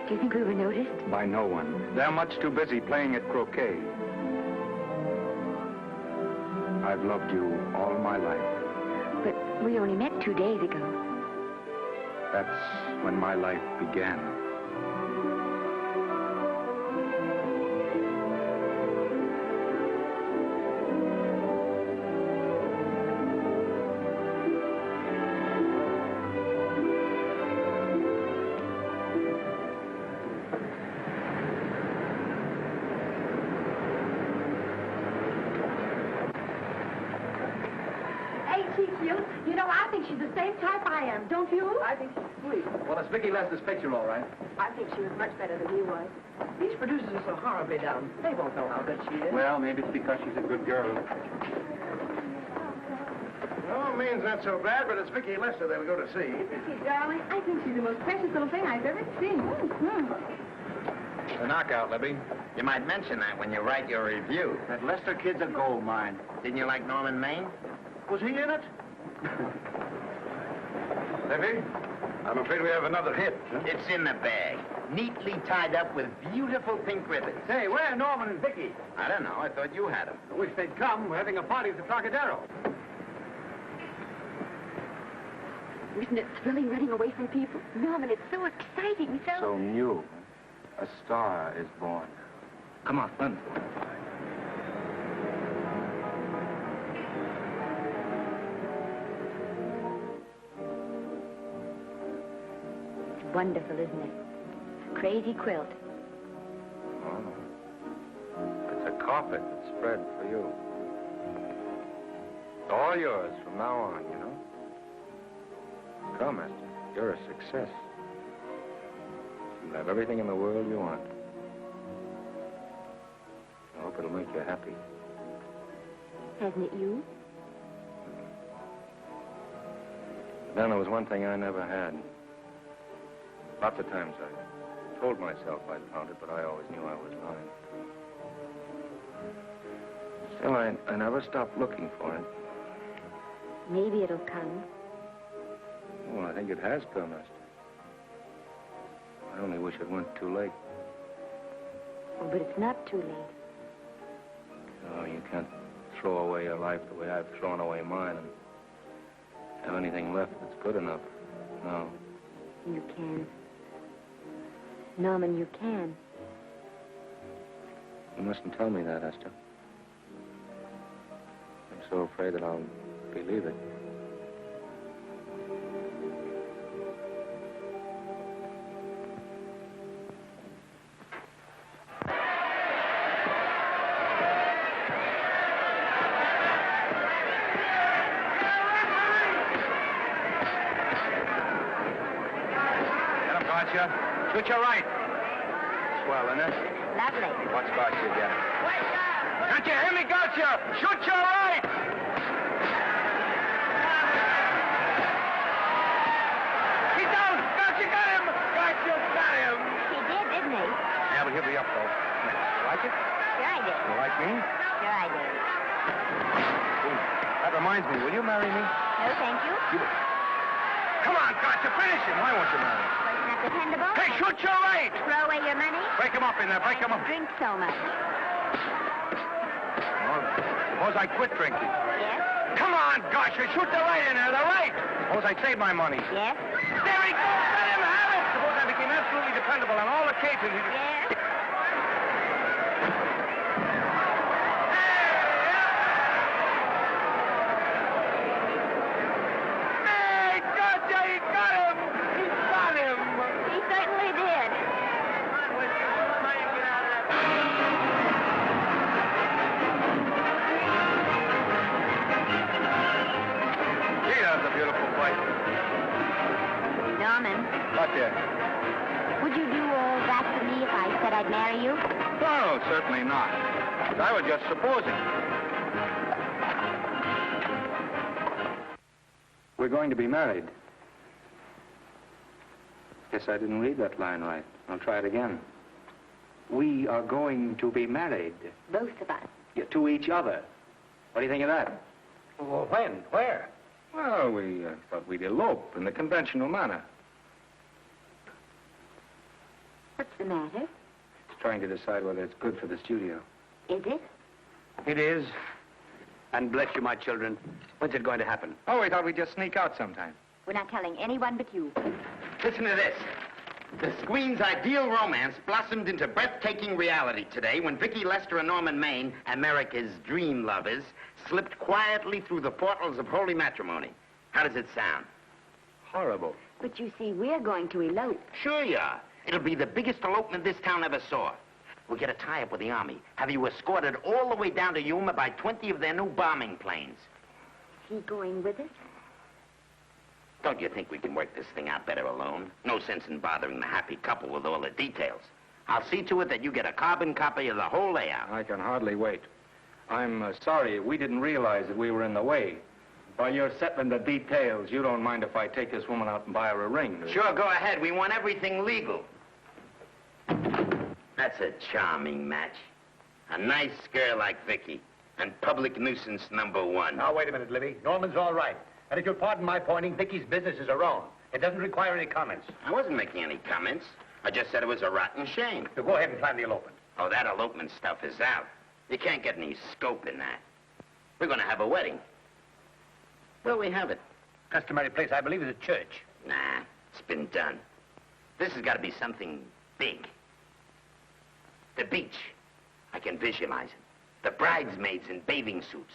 Do you think we were noticed? By no one. They're much too busy playing at croquet. I've loved you all my life. But we only met 2 days ago. That's when my life began. same type I am, don't you? I think she's sweet. Well, it's Vicki Lester's picture, all right. I think she was much better than he was. These producers are so horribly dumb. They won't know how good she is. Well, maybe it's because she's a good girl. No, Maine's not so bad, but it's Vicki Lester they'll go to see. Vicky, darling, I think she's the most precious little thing I've ever seen. It's a knockout, Libby. You might mention that when you write your review. That Lester kid's a gold mine. Didn't you like Norman Maine? Was he in it? Libby, I'm afraid we have another hit. It's in the bag, neatly tied up with beautiful pink ribbons. Say, where are Norman and Vicky? I don't know. I thought you had them. I wish they'd come. We're having a party at the Trocadero. Isn't it thrilling running away from people? Norman, it's so exciting, So new. A star is born. Come on, run. Wonderful, isn't it? Crazy quilt. Oh. It's a carpet that's spread for you. It's all yours from now on, you know. Come, Esther. You're a success. You'll have everything in the world you want. I hope it'll make you happy. Hasn't it you? Then there was one thing I never had. Lots of times I told myself I'd found it, but I always knew I was lying. Still, I never stopped looking for it. Maybe it'll come. Well, I think it has come, Esther. I only wish it weren't too late. Oh, but it's not too late. No, you can't throw away your life the way I've thrown away mine and have anything left that's good enough. No. You can. Norman, you can. You mustn't tell me that, Esther. I'm so afraid that I'll believe it. Shoot your right. Swell, isn't it? Lovely. What's got you again? Can't you hear me, Gotcha? Shoot your right! He's down! Gotcha got him! Gotcha got him! He did, didn't he? Yeah, but he'll be up, though. You like it? Sure I did. You like me? Sure I did. Ooh, that reminds me. Will you marry me? No, thank you. Come on, Gotcha, finish him. Why won't you marry him? Wasn't that dependable? Hey, shoot your right! Throw away your money? Break him up in there, break him up. Drink so much. Well, suppose I quit drinking. Yes? Come on, Gotcha, shoot the right in there, the right! Suppose I save my money. Yes? There he goes, let him have it! Suppose I became absolutely dependable on all occasions. Yes? Hey, Gotcha, he got him! He got him! He certainly did. Gee, that's a beautiful fight. Norman, What there? would you do all that for me if I said I'd marry you? No, certainly not. I was just supposing. We're going to be married. Guess I didn't read that line right. I'll try it again. We are going to be married. Both of us. Yeah, to each other. What do you think of that? Well, when? Where? Well, we thought we'd elope in the conventional manner. What's the matter? It's trying to decide whether it's good for the studio. Is it? It is. And bless you, my children. When's it going to happen? Oh, we thought we'd just sneak out sometime. We're not telling anyone but you. Listen to this. The screen's ideal romance blossomed into breathtaking reality today when Vicki Lester and Norman Maine, America's dream lovers, slipped quietly through the portals of holy matrimony. How does it sound? Horrible. But you see, we're going to elope. Sure you are. It'll be the biggest elopement this town ever saw. We'll get a tie-up with the Army, have you escorted all the way down to Yuma by 20 of their new bombing planes. Is he going with us? Don't you think we can work this thing out better alone? No sense in bothering the happy couple with all the details. I'll see to it that you get a carbon copy of the whole layout. I can hardly wait. I'm sorry we didn't realize that we were in the way. While you're settling the details, you don't mind if I take this woman out and buy her a ring, do you? Sure, go ahead. We want everything legal. That's a charming match. A nice girl like Vicky. And public nuisance #1. Now, wait a minute, Libby. Norman's all right. And if you'll pardon my pointing, Vicky's business is her own. It doesn't require any comments. I wasn't making any comments. I just said it was a rotten shame. So go ahead and plan the elopement. Oh, that elopement stuff is out. You can't get any scope in that. We're going to have a wedding. Where'll we have it? Customary place, I believe, is a church. Nah, it's been done. This has got to be something big. The beach. I can visualize it. The bridesmaids in bathing suits.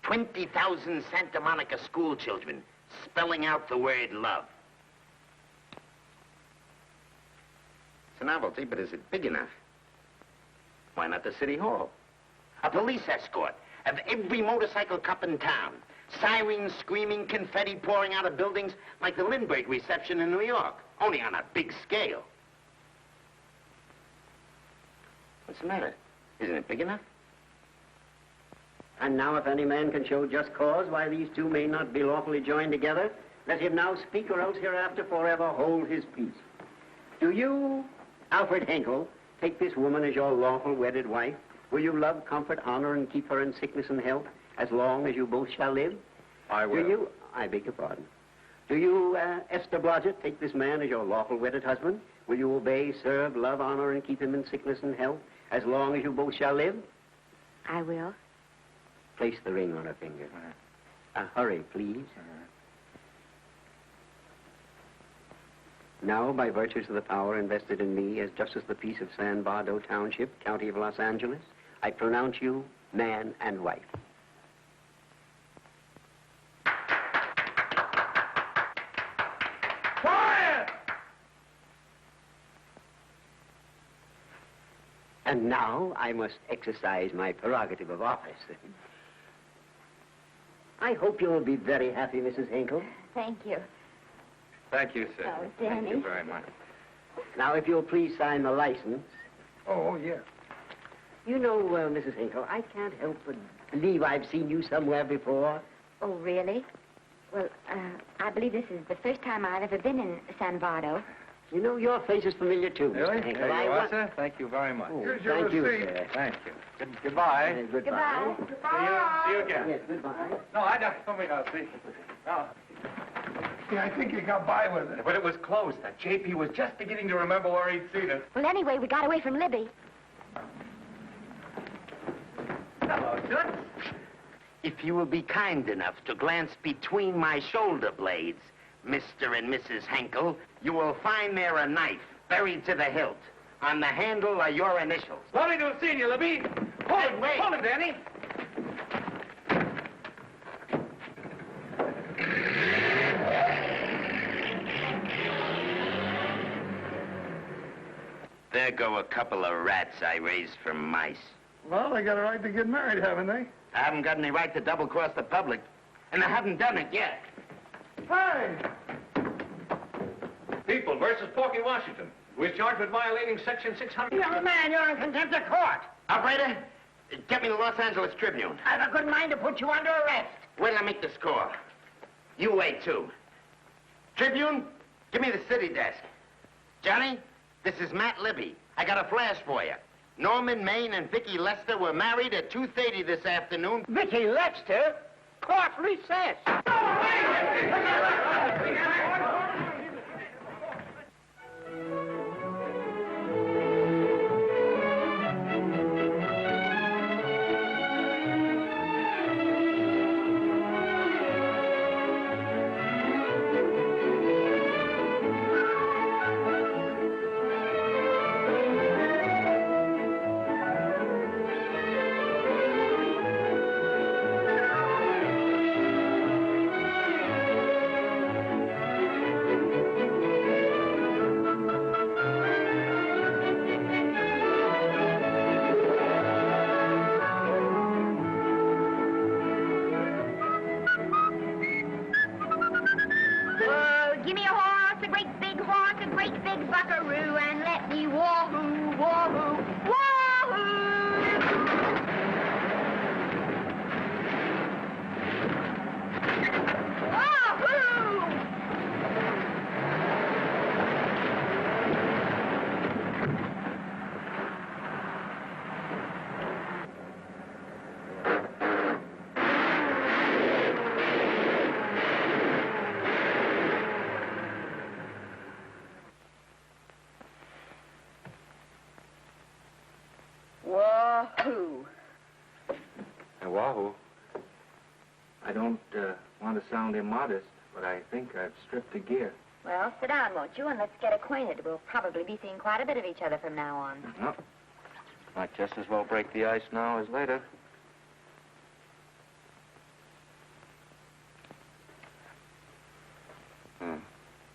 20,000 Santa Monica school children spelling out the word love. It's a novelty, but is it big enough? Why not the city hall? A police escort of every motorcycle cop in town. Sirens screaming, confetti pouring out of buildings like the Lindbergh reception in New York, only on a big scale. What's the matter? Isn't it big enough? And now, if any man can show just cause why these two may not be lawfully joined together, let him now speak, or else hereafter forever hold his peace. Do you, Alfred Henkel, take this woman as your lawful wedded wife? Will you love, comfort, honor, and keep her in sickness and health as long as you both shall live? I will. Do you, I beg your pardon. Do you, Esther Blodgett, take this man as your lawful wedded husband? Will you obey, serve, love, honor, and keep him in sickness and health as long as you both shall live? I will. Place the ring on her finger. Hurry, please. Now, by virtues of the power invested in me as Justice of the Peace of San Bardo Township, County of Los Angeles, I pronounce you man and wife. Quiet! And now I must exercise my prerogative of office. I hope you'll be very happy, Mrs. Hinkle. Thank you. Thank you, sir. Oh, Thank you Danny. very much. Now, if you'll please sign the license. Oh, yeah. You know, Mrs. Hinkle, I can't help but believe I've seen you somewhere before. Oh, really? Well, I believe this is the first time I've ever been in San Bardo. You know, your face is familiar, too, Really? Mr. Hinkle. There you are, sir. Thank you very much. Oh, Here's your thank you, receipt. sir. Thank you. Goodbye. Goodbye. See you again. Yes, goodbye. No, I don't. Somebody else, see. No. Yeah, I think you got by with it. But it was close. That JP was just beginning to remember where he'd seen it. Well, anyway, we got away from Libby. Hello, Toots. If you will be kind enough to glance between my shoulder blades, Mr. and Mrs. Henkel, you will find there a knife buried to the hilt. On the handle are your initials. Lovely to have seen you, Libby. Hold it, wait. hold it, Danny. There go a couple of rats I raised from mice. Well, they got a right to get married, haven't they? I haven't got any right to double-cross the public, and I haven't done it yet. Hey! People versus Porky Washington, who is charged with violating Section 600. Young man, you're in contempt of court. Operator, get me the Los Angeles Tribune. I've a good mind to put you under arrest. Wait till I make the score. You wait, too. Tribune, give me the city desk. Johnny, this is Matt Libby. I got a flash for you. Norman Maine and Vicky Lester were married at 2:30 this afternoon. Vicky Lester? Court recess. great big horse, a great big buckaroo, and let me wahoo, wahoo, wahoo! Wahoo! Wahoo. I don't want to sound immodest, but I think I've stripped the gear. Well, sit down, won't you, and let's get acquainted. We'll probably be seeing quite a bit of each other from now on. No. Might just as well break the ice now as later.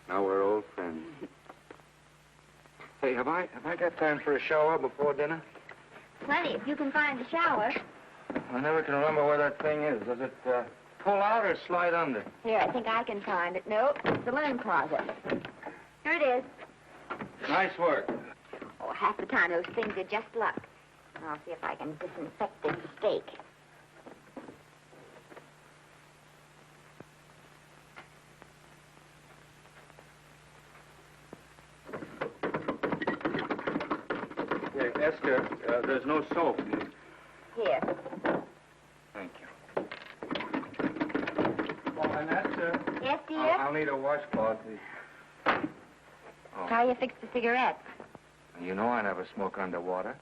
Now we're old friends. Hey, have I got time for a shower before dinner? Plenty, if you can find the shower. I never can remember where that thing is. Does it pull out or slide under? Here, I think I can find it. Nope, it's the linen closet. Here it is. Nice work. Oh, half the time those things are just luck. I'll see if I can disinfect this steak. Yeah, Esther, there's no soap. Here. Thank you. Oh, and that's, Yes, dear? I'll need a washcloth, please. Oh. How you fix the cigarettes? You know I never smoke underwater.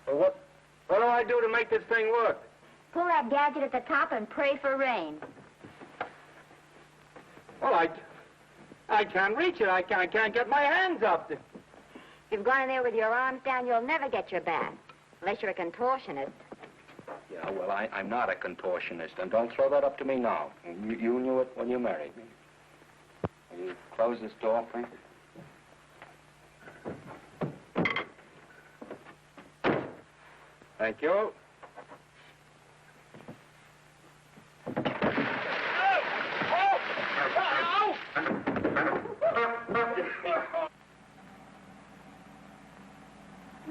Well, what do I do to make this thing work? Pull that gadget at the top and pray for rain. Well, I can't reach it. I can't get my hands up. If you've gone in there with your arms down, you'll never get your bath. Unless you're a contortionist. Yeah, well, I'm not a contortionist, and don't throw that up to me now. You knew it when you married me. Will you close this door, please? Thank you.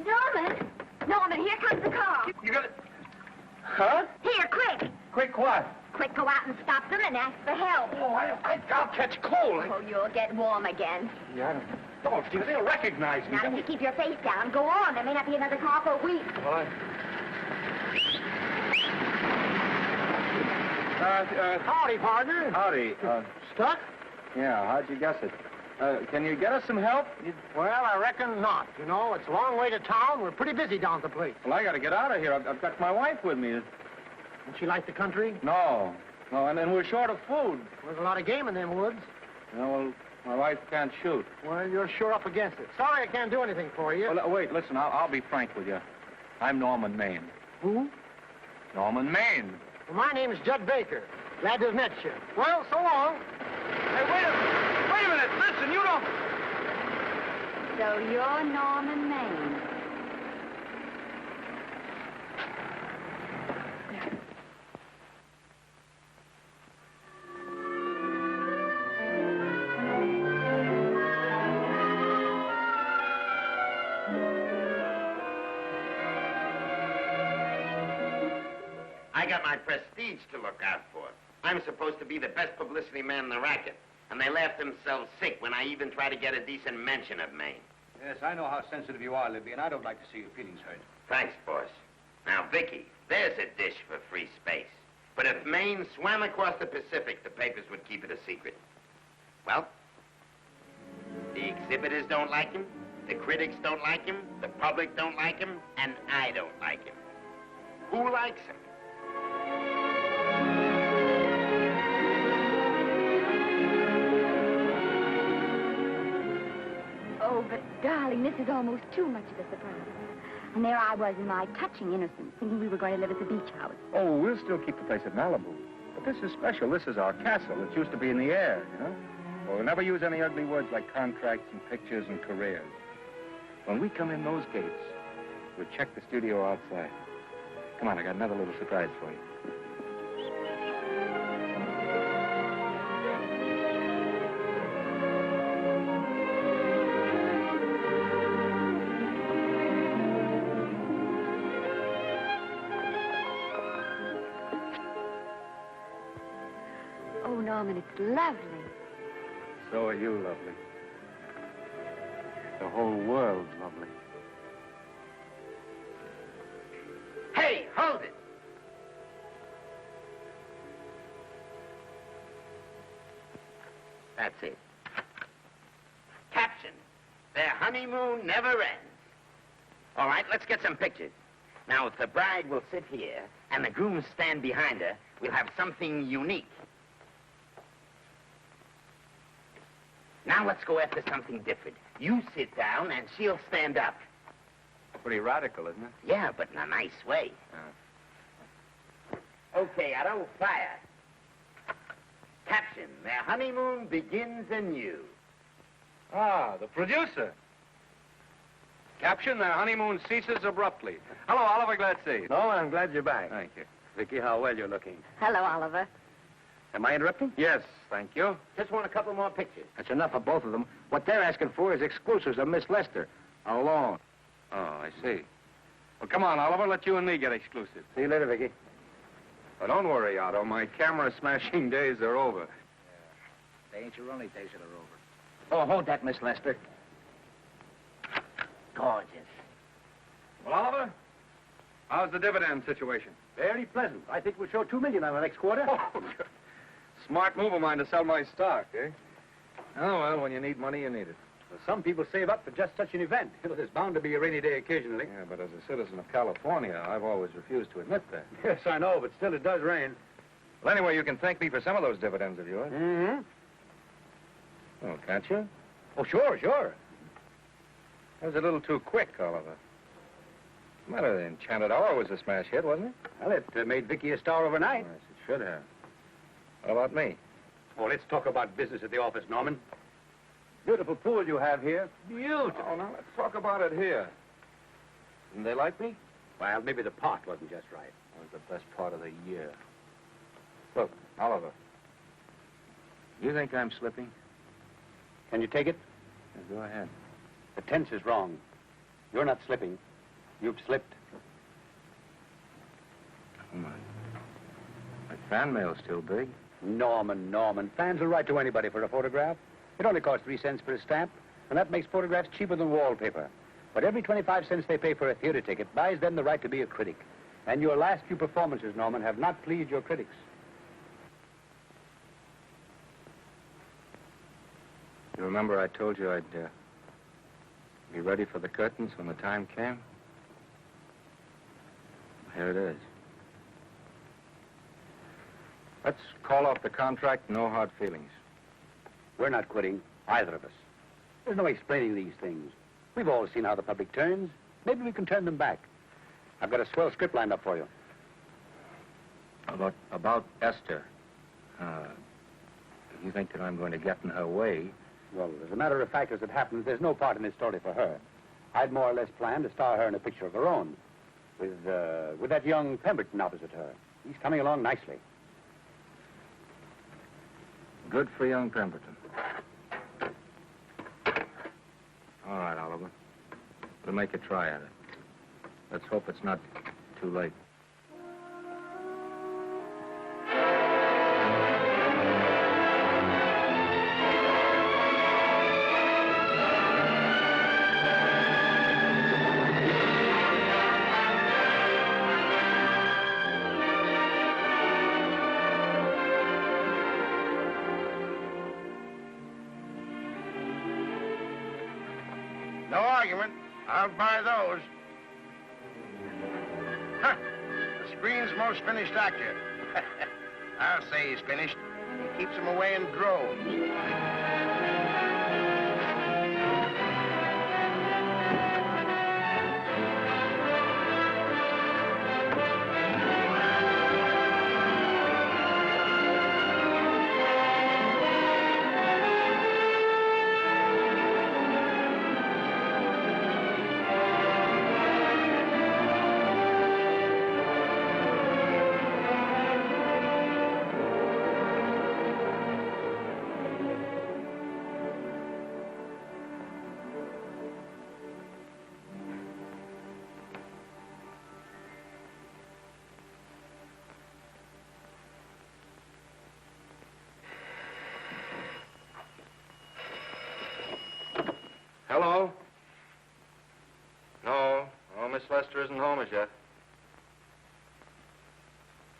Norman! Norman, here comes the car. You got it? Huh? Here, quick! Quick what? Quick, go out and stop them and ask for help. Oh, I'll catch cold. Oh, you'll get warm again. Yeah, don't you? They'll recognize me. Now, if you keep your face down, go on. There may not be another car for a week. What? Howdy, partner. Howdy. Stuck? Yeah, how'd you guess it? Can you get us some help? Well, I reckon not. You know, it's a long way to town. We're pretty busy down at the place. Well, I got to get out of here. I've got my wife with me. Don't she like the country? No, and then we're short of food. There's a lot of game in them woods. You know, well, my wife can't shoot. Well, you're sure up against it. Sorry I can't do anything for you. Well, wait, listen, I'll be frank with you. I'm Norman Maine. Who? Norman Maine. Well, my name is Judd Baker. Glad to have met you. Well, so long. Hey, wait a minute. Listen, you don't... So you're Norman Maine. I got my prestige to look out for. I'm supposed to be the best publicity man in the racket. And they laugh themselves sick when I even try to get a decent mention of Maine. Yes, I know how sensitive you are, Libby, and I don't like to see your feelings hurt. Thanks, boss. Now, Vicky, there's a dish for free space. But if Maine swam across the Pacific, the papers would keep it a secret. Well, the exhibitors don't like him, the critics don't like him, the public don't like him, and I don't like him. Who likes him? Oh, but darling, this is almost too much of a surprise. And there I was in my touching innocence, thinking we were going to live at the beach house. Oh, we'll still keep the place at Malibu. But this is special. This is our castle. It used to be in the air, you know? We'll never use any ugly words like contracts and pictures and careers. When we come in those gates, we'll check the studio outside. Come on, I got another little surprise for you. Oh, Norman, it's lovely. So are you lovely. The whole world's lovely. Hey, hold it! That's it. Caption, their honeymoon never ends. All right, let's get some pictures. Now, if the bride will sit here and the groom stand behind her, we'll have something unique. Now let's go after something different. You sit down and she'll stand up. Pretty radical, isn't it? Yeah, but in a nice way. Okay, Otto, fire. Caption, their honeymoon begins anew. Ah, the producer. Caption, their honeymoon ceases abruptly. Hello, Oliver, glad to see you. No, I'm glad you're back. Thank you. Vicky, how well you're looking. Hello, Oliver. Am I interrupting? Yes, thank you. Just want a couple more pictures. That's enough of both of them. What they're asking for is exclusives of Miss Lester. Alone. Oh, I see. Well, come on, Oliver, let you and me get exclusive. See you later, Vicky. Well, don't worry, Otto. My camera smashing days are over. They ain't your only days that are over. Oh, hold that, Miss Lester. Gorgeous. Well, Oliver, how's the dividend situation? Very pleasant. I think we'll show $2 million on the next quarter. Oh, smart move of mine to sell my stock, eh? Oh, well, when you need money, you need it. Well, some people save up for just such an event. You know, there's bound to be a rainy day occasionally. Yeah, but as a citizen of California, I've always refused to admit that. Yes, I know, but still it does rain. Well, anyway, you can thank me for some of those dividends of yours. Mm-hmm. Oh, can't you? Oh, sure, sure. That was a little too quick, Oliver. What's the matter? The Enchanted Hour was a smash hit, wasn't it? Well, it made Vicky a star overnight. Yes, it should have. What about me? Oh, let's talk about business at the office, Norman. Beautiful pool you have here. Beautiful. Oh, now let's talk about it here. Didn't they like me? Well, maybe the pot wasn't just right. It was the best part of the year. Look, Oliver, you think I'm slipping? Can you take it? Yeah, go ahead. The tense is wrong. You're not slipping. You've slipped. Oh, my fan mail's still big. Norman. Fans will write to anybody for a photograph. It only costs 3 cents for a stamp, and that makes photographs cheaper than wallpaper. But every 25 cents they pay for a theater ticket buys them the right to be a critic. And your last few performances, Norman, have not pleased your critics. You remember I told you I'd be ready for the curtains when the time came? Here it is. Let's call off the contract, no hard feelings. We're not quitting, either of us. There's no explaining these things. We've all seen how the public turns. Maybe we can turn them back. I've got a swell script lined up for you. About Esther. If you think that I'm going to get in her way... Well, as a matter of fact, as it happens, there's no part in this story for her. I'd more or less planned to star her in a picture of her own, with that young Pemberton opposite her. He's coming along nicely. Good for young Pemberton. All right, Oliver. We'll make a try at it. Let's hope it's not too late. No argument. I'll buy those. Huh. The screen's most finished actor. I'll say he's finished. He keeps them away in droves. Hello? No, Miss Lester isn't home as yet.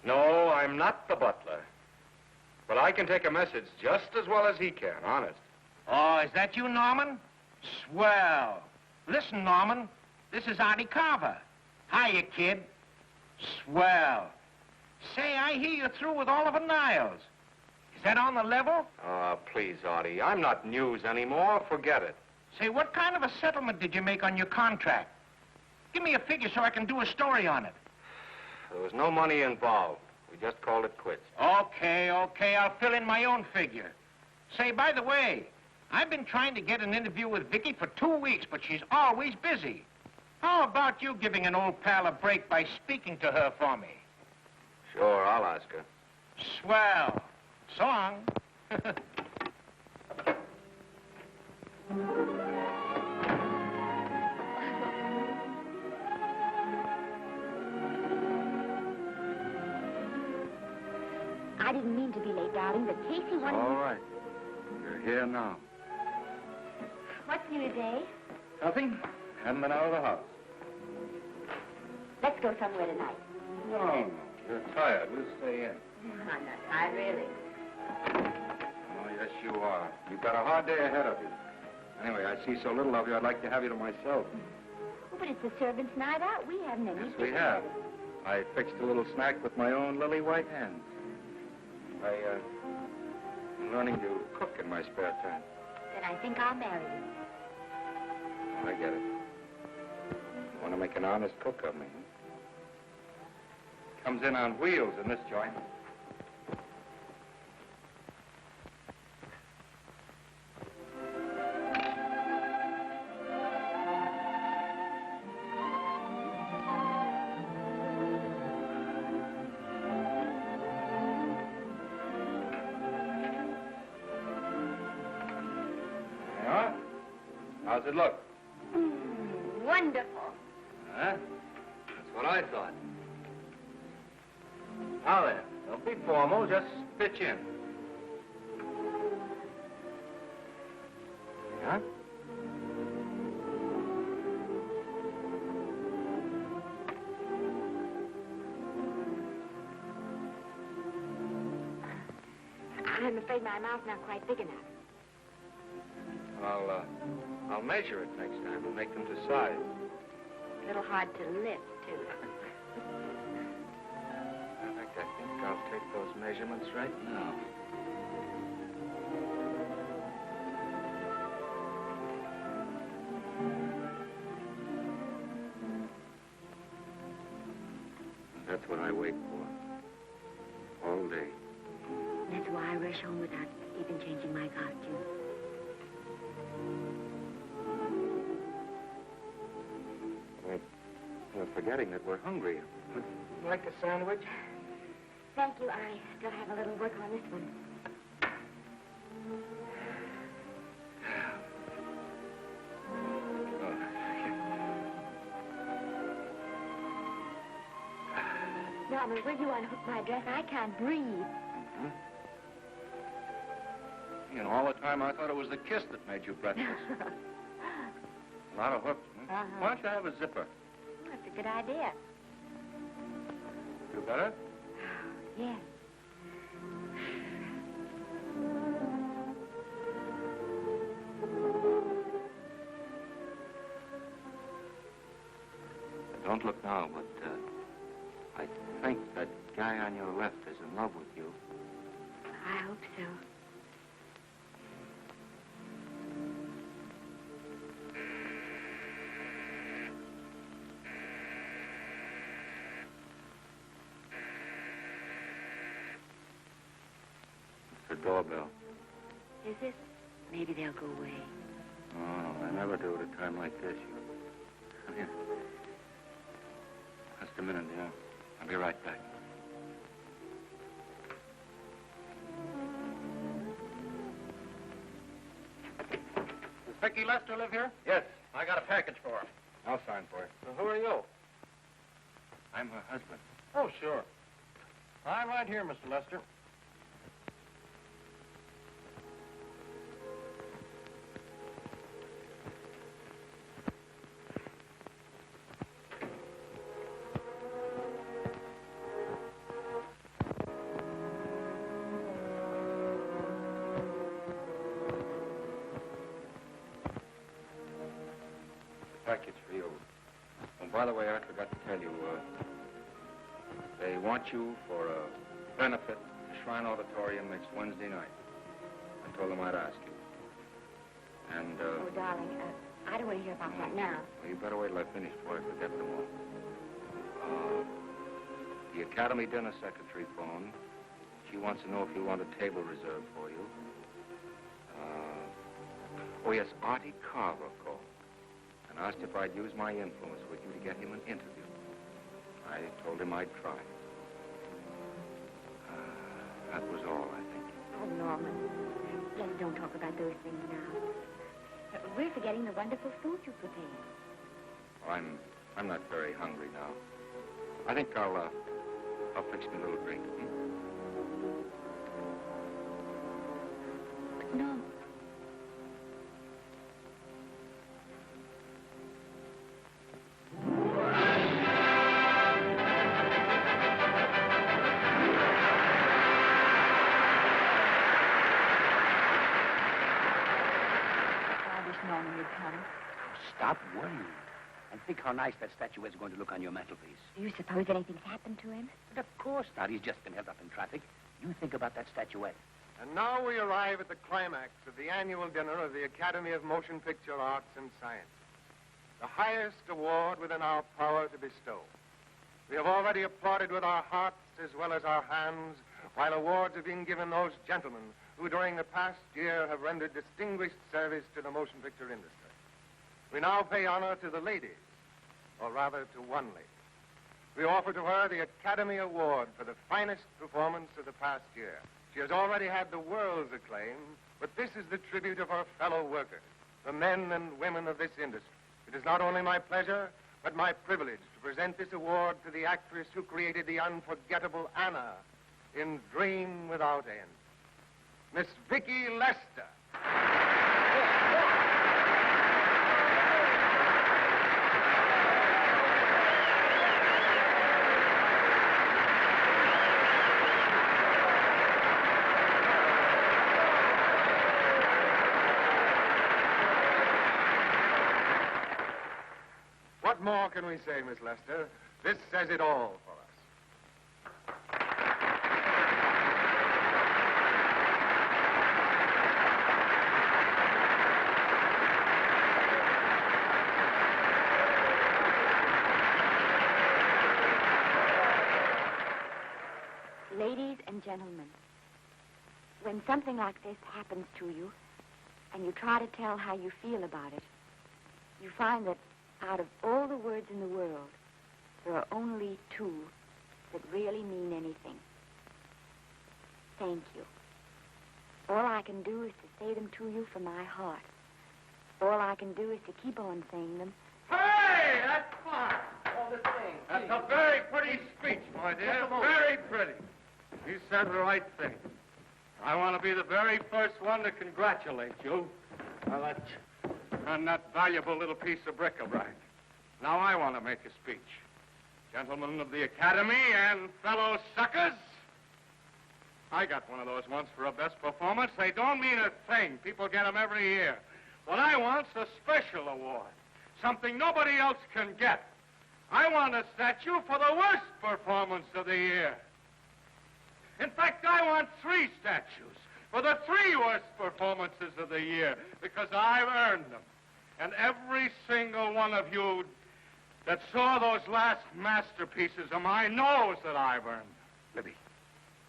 No, I'm not the butler. But I can take a message just as well as he can, honest. Oh, is that you, Norman? Swell. Listen, Norman, this is Artie Carver. Hiya, kid. Swell. Say, I hear you're through with Oliver Niles. Is that on the level? Please, Artie, I'm not news anymore. Forget it. Say, what kind of a settlement did you make on your contract? Give me a figure so I can do a story on it. There was no money involved. We just called it quits. Okay, I'll fill in my own figure. Say, by the way, I've been trying to get an interview with Vicky for 2 weeks, but she's always busy. How about you giving an old pal a break by speaking to her for me? Sure, I'll ask her. Swell. So long. I didn't mean to be late, darling, but Casey wanted... All right. You're here now. What's new today? Nothing. Haven't been out of the house. Let's go somewhere tonight. No. You're tired. We'll stay in. I'm not tired, really. Oh, yes, you are. You've got a hard day ahead of you. Anyway, I see so little of you, I'd like to have you to myself. Oh, but it's the servants' night out. We haven't any... Yes, we have. I fixed a little snack with my own lily white hands. I'm learning to cook in my spare time. Then I think I'll marry you. I get it. You want to make an honest cook of me, huh? Comes in on wheels in this joint. Yeah? How's it look? Wonderful. Huh? That's what I thought. Now then, don't be formal, just pitch in. Yeah? I'm afraid my mouth's not quite big enough. I'll measure it next time and make them to size. A little hard to lift, too. In fact, I think I'll take those measurements right now. That's what I wait for. All day. That's why I rush home without even changing my costume. We're forgetting that we're hungry. Would you like a sandwich? Thank you. I still have a little work on this one. Norman, will you unhook my dress? I can't breathe. Mm-hmm. You know, all the time I thought it was the kiss that made you breathless. A lot of hooks, huh? Why don't you have a zipper? That's a good idea. You better? Yes. Don't look now, but I think that guy on your left is in love with you. I hope so. It's the doorbell. Is it? Maybe they'll go away. Oh, I never do at a time like this. Come here. Just a minute, dear. I'll be right back. Does Vicky Lester live here? Yes. I got a package for her. I'll sign for it. Well, who are you? I'm her husband. Oh, sure. I'm right here, Mr. Lester. by the way, I forgot to tell you, they want you for a benefit at Shrine Auditorium next Wednesday night. I told them I'd ask you. And, Oh, darling, I don't want to hear about that now. well, you better wait till I finish before I forget them all. The Academy dinner secretary phoned. She wants to know if you want a table reserved for you. Oh, yes, Artie Carver called and asked if I'd use my influence with you to get him an interview. I told him I'd try. That was all, I think. Oh, Norman, let's don't talk about those things now. We're forgetting the wonderful food you prepared. Well, I'm not very hungry now. I think I'll fix me a little drink. No. Stop worrying. And think how nice that statuette's going to look on your mantelpiece. Do you suppose anything's happened to him? But of course not. He's just been held up in traffic. You think about that statuette. And now we arrive at the climax of the annual dinner of the Academy of Motion Picture Arts and Sciences, the highest award within our power to bestow. We have already applauded with our hearts as well as our hands, while awards are being given those gentlemen who during the past year have rendered distinguished service to the motion picture industry. We now pay honor to the ladies, or rather to one lady. We offer to her the Academy Award for the finest performance of the past year. She has already had the world's acclaim, but this is the tribute of her fellow workers, the men and women of this industry. It is not only my pleasure, but my privilege to present this award to the actress who created the unforgettable Anna in Dream Without End, Miss Vicki Lester. What more can we say, Miss Lester? This says it all for us. Ladies and gentlemen, when something like this happens to you, and you try to tell how you feel about it, you find that out of all the words in the world, there are only two that really mean anything. Thank you. All I can do is to say them to you from my heart. All I can do is to keep on saying them. Hey, that's fine. All the same. That's a very pretty speech, my dear. Very pretty. You said the right thing. I want to be the very first one to congratulate you on that valuable little piece of bric-a-brac. Now I want to make a speech. Gentlemen of the Academy and fellow suckers, I got one of those once for a best performance. They don't mean a thing. People get them every year. What I want's a special award, something nobody else can get. I want a statue for the worst performance of the year. In fact, I want 3 statues for the 3 worst performances of the year, because I've earned them. And every single one of you that saw those last masterpieces of mine knows that I've earned them. Libby,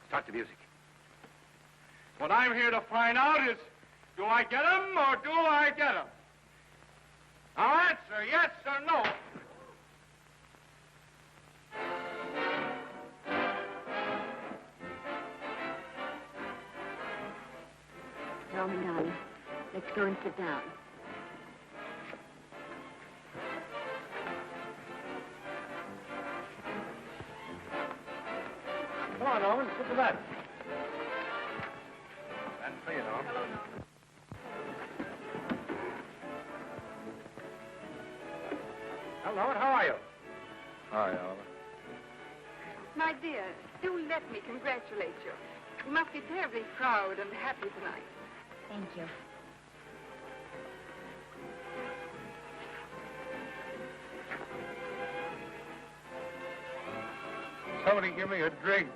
start the music. What I'm here to find out is, do I get them or do I get them? Now answer yes or no. Norman, darling, let's go and sit down. Come on, Norman, sit to that. That's for you, Norm. Well, Norman, how are you? Hi, Oliver. My dear, do let me congratulate you. You must be terribly proud and happy tonight. Thank you. Somebody give me a drink.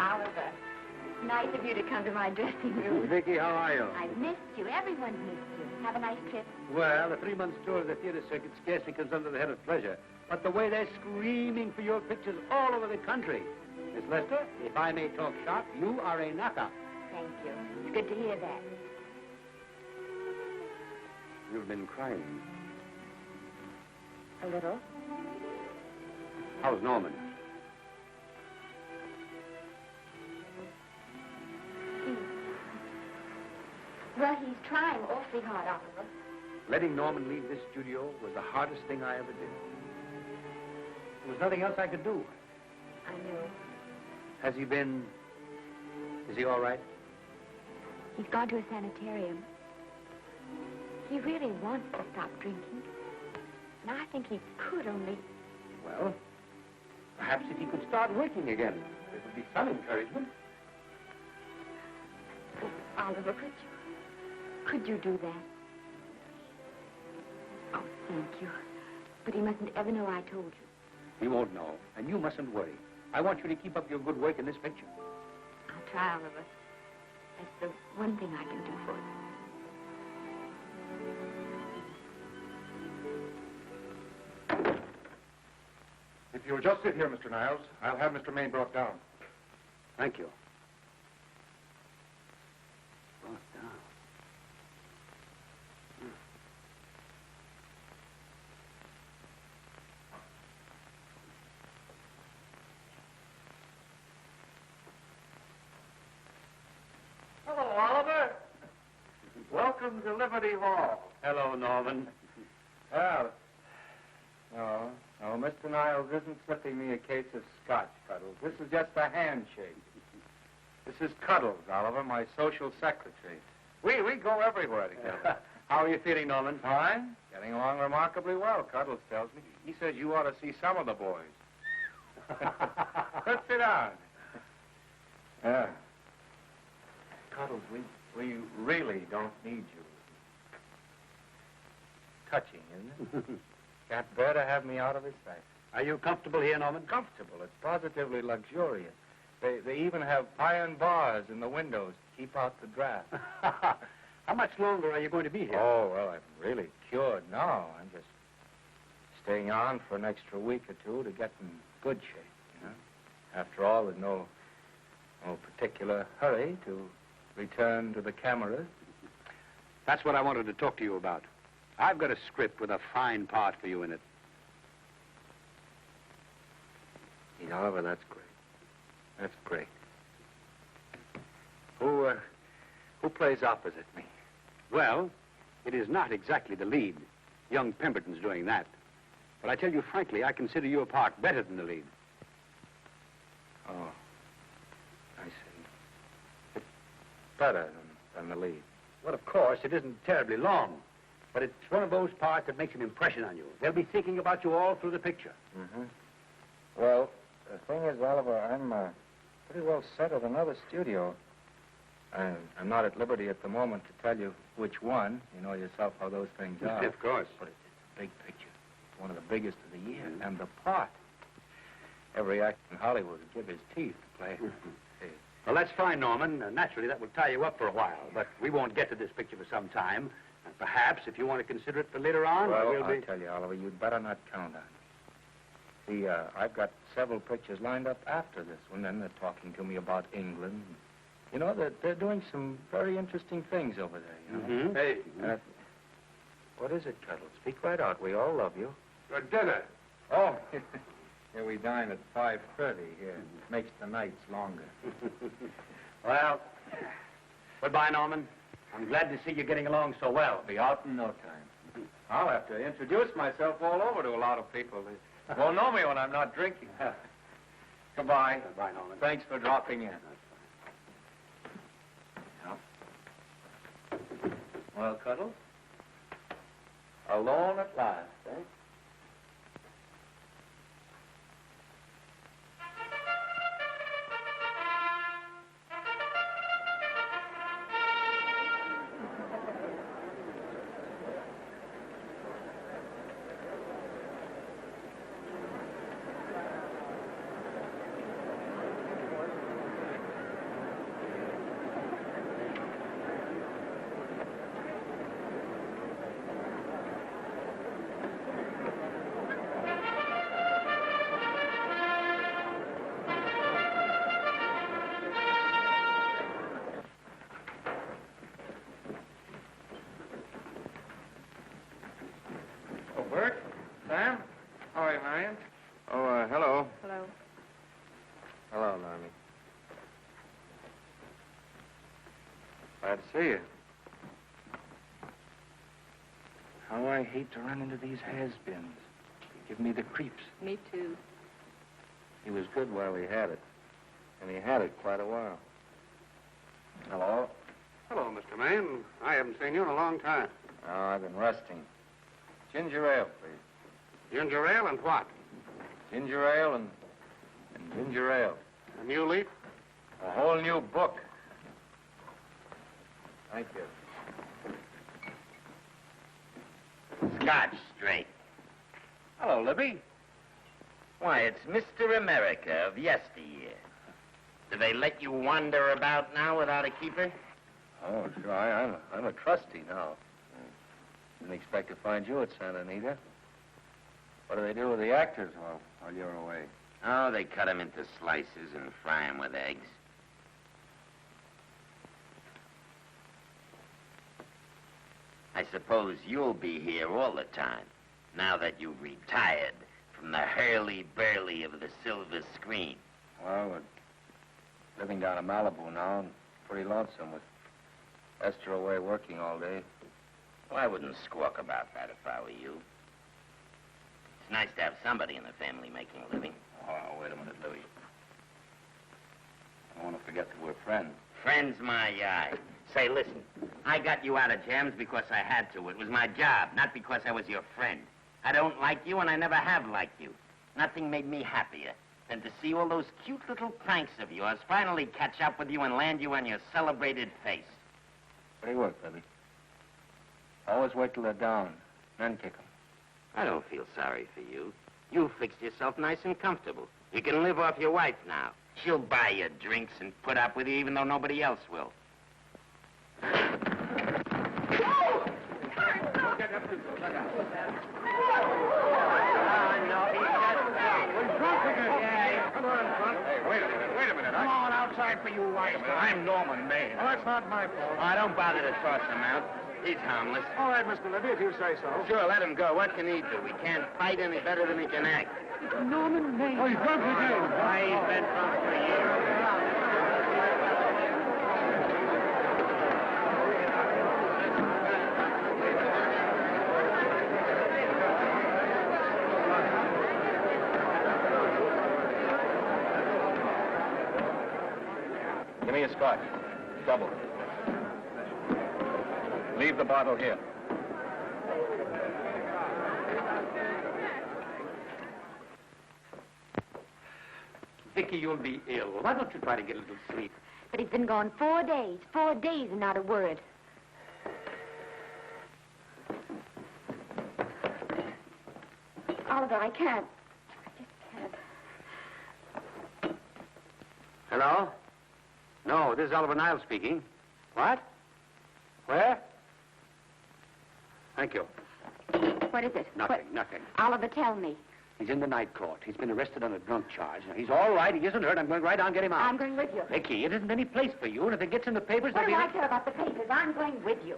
Oliver, it's nice of you to come to my dressing room. Vicky, how are you? I've missed you. Everyone's missed you. Have a nice trip. Well, a 3-month tour of the theater circuit scarcely comes under the head of pleasure. But the way they're screaming for your pictures all over the country. Miss Lester, if I may talk shop, you are a knocker. Thank you. It's good to hear that. You've been crying. A little. How's Norman? Well, he's trying awfully hard, Oliver. Letting Norman leave this studio was the hardest thing I ever did. There was nothing else I could do. I know. Has he been... Is he all right? He's gone to a sanitarium. He really wants to stop drinking. And I think he could only... Well, perhaps if he could start working again, there would be some encouragement. Oh, Oliver, could you do that? Oh, thank you. But he mustn't ever know I told you. He won't know, and you mustn't worry. I want you to keep up your good work in this picture. I'll try, Oliver. That's the one thing I can do for you. If you'll just sit here, Mr. Niles, I'll have Mr. Maine brought down. Thank you. Hello, Oliver. Welcome to Liberty Hall. Hello, Norman. Well, no, Mr. Niles isn't slipping me a case of scotch, Cuddles. This is just a handshake. This is Cuddles, Oliver, my social secretary. We go everywhere together. How are you feeling, Norman? Fine. Getting along remarkably well, Cuddles tells me. He says you ought to see some of the boys. Let's sit down. Yeah. Cuddles, we really don't need you. Touching, isn't it? Can't bear to have me out of his sight. Are you comfortable here, Norman? Comfortable. It's positively luxurious. They even have iron bars in the windows to keep out the draft. How much longer are you going to be here? Oh, well, I'm really cured now. I'm just staying on for an extra week or two to get in good shape, you know. After all, there's no particular hurry to return to the cameras. That's what I wanted to talk to you about. I've got a script with a fine part for you in it. Oliver, that's great. That's great. Who plays opposite me? Well, it is not exactly the lead. Young Pemberton's doing that. But I tell you frankly, I consider your part better than the lead. Oh, I see. It's better than the lead. Well, of course, it isn't terribly long. But it's one of those parts that makes an impression on you. They'll be thinking about you all through the picture. Mm-hmm. Well, the thing is, Oliver, I'm pretty well set at another studio. I'm not at liberty at the moment to tell you which one. You know yourself how those things are. Of course. But it's a big picture. It's one of the biggest of the year. Mm-hmm. And the part. Every actor in Hollywood would give his teeth to play. Well, that's fine, Norman. Naturally, that will tie you up for a while. But we won't get to this picture for some time. And perhaps, if you want to consider it for later on, well, we'll be... I'll tell you, Oliver, you'd better not count on it. See, I've got several pictures lined up after this one, and they're talking to me about England. You know, they're doing some very interesting things over there, you know. Mm-hmm. Hey. What is it, Cuddles? Speak right out. We all love you. For dinner. Oh, here we dine at 5:30 here. It makes the nights longer. Well, goodbye, Norman. I'm glad to see you getting along so well. Be out in no time. I'll have to introduce myself all over to a lot of people. They won't know me when I'm not drinking. Goodbye. Goodbye, Norman. Thanks for dropping in. Well, Cuddles? Alone at last, eh? Oh, Bert? Sam? How are you, Marion? Oh, hello. Hello. Hello, Normie. Glad to see you. How I hate to run into these has-beens. They give me the creeps. Me too. He was good while he had it. And he had it quite a while. Hello? Hello, Mr. Maine. I haven't seen you in a long time. Oh, I've been resting. Ginger ale, please. Ginger ale and what? Ginger ale and ginger ale. A new leaf? A whole new book. Thank you. Scotch straight. Hello, Libby. Why, it's Mr. America of yesteryear. Do they let you wander about now without a keeper? Oh, sure. I'm a trustee now. Didn't expect to find you at Santa Anita. What do they do with the actors while you're away? Oh, they cut them into slices and fry them with eggs. I suppose you'll be here all the time, now that you've retired from the hurly-burly of the silver screen. Well, we're living down in Malibu now and pretty lonesome with Esther away working all day. Well, I wouldn't squawk about that if I were you. It's nice to have somebody in the family making a living. Oh, wait a minute, Louis. I don't want to forget that we're friends. Friends, my eye. Say, listen, I got you out of jams because I had to. It was my job, not because I was your friend. I don't like you, and I never have liked you. Nothing made me happier than to see all those cute little pranks of yours finally catch up with you and land you on your celebrated face. Pretty work, Libby. Always wait till they're down, then kick them. I don't feel sorry for you. You fixed yourself nice and comfortable. You can live off your wife now. She'll buy you drinks and put up with you even though nobody else will. Wait a minute. Come on outside for you, wise guy. I'm Norman Maine. Oh, that's not my fault. Oh, don't bother to toss him out. He's harmless. All right, Mr. Libby, if you say so. Sure, let him go. What can he do? He can't fight any better than he can act. Norman Maine. Oh, he's drunk again. Why, he's been drunk for years. Give me a scotch. Double. Leave the bottle here. Vicky, you'll be ill. Why don't you try to get a little sleep? But he's been gone 4 days. 4 days and not a word. Oliver, I can't. I just can't. Hello? No, this is Oliver Niles speaking. What? Where? Thank you. What is it? Nothing. Oliver, tell me. He's in the night court. He's been arrested on a drunk charge. Now, he's all right. He isn't hurt. I'm going right down and get him out. I'm going with you. Vicky, it isn't any place for you, and if it gets in the papers, What there'll do be... I care about the papers? I'm going with you.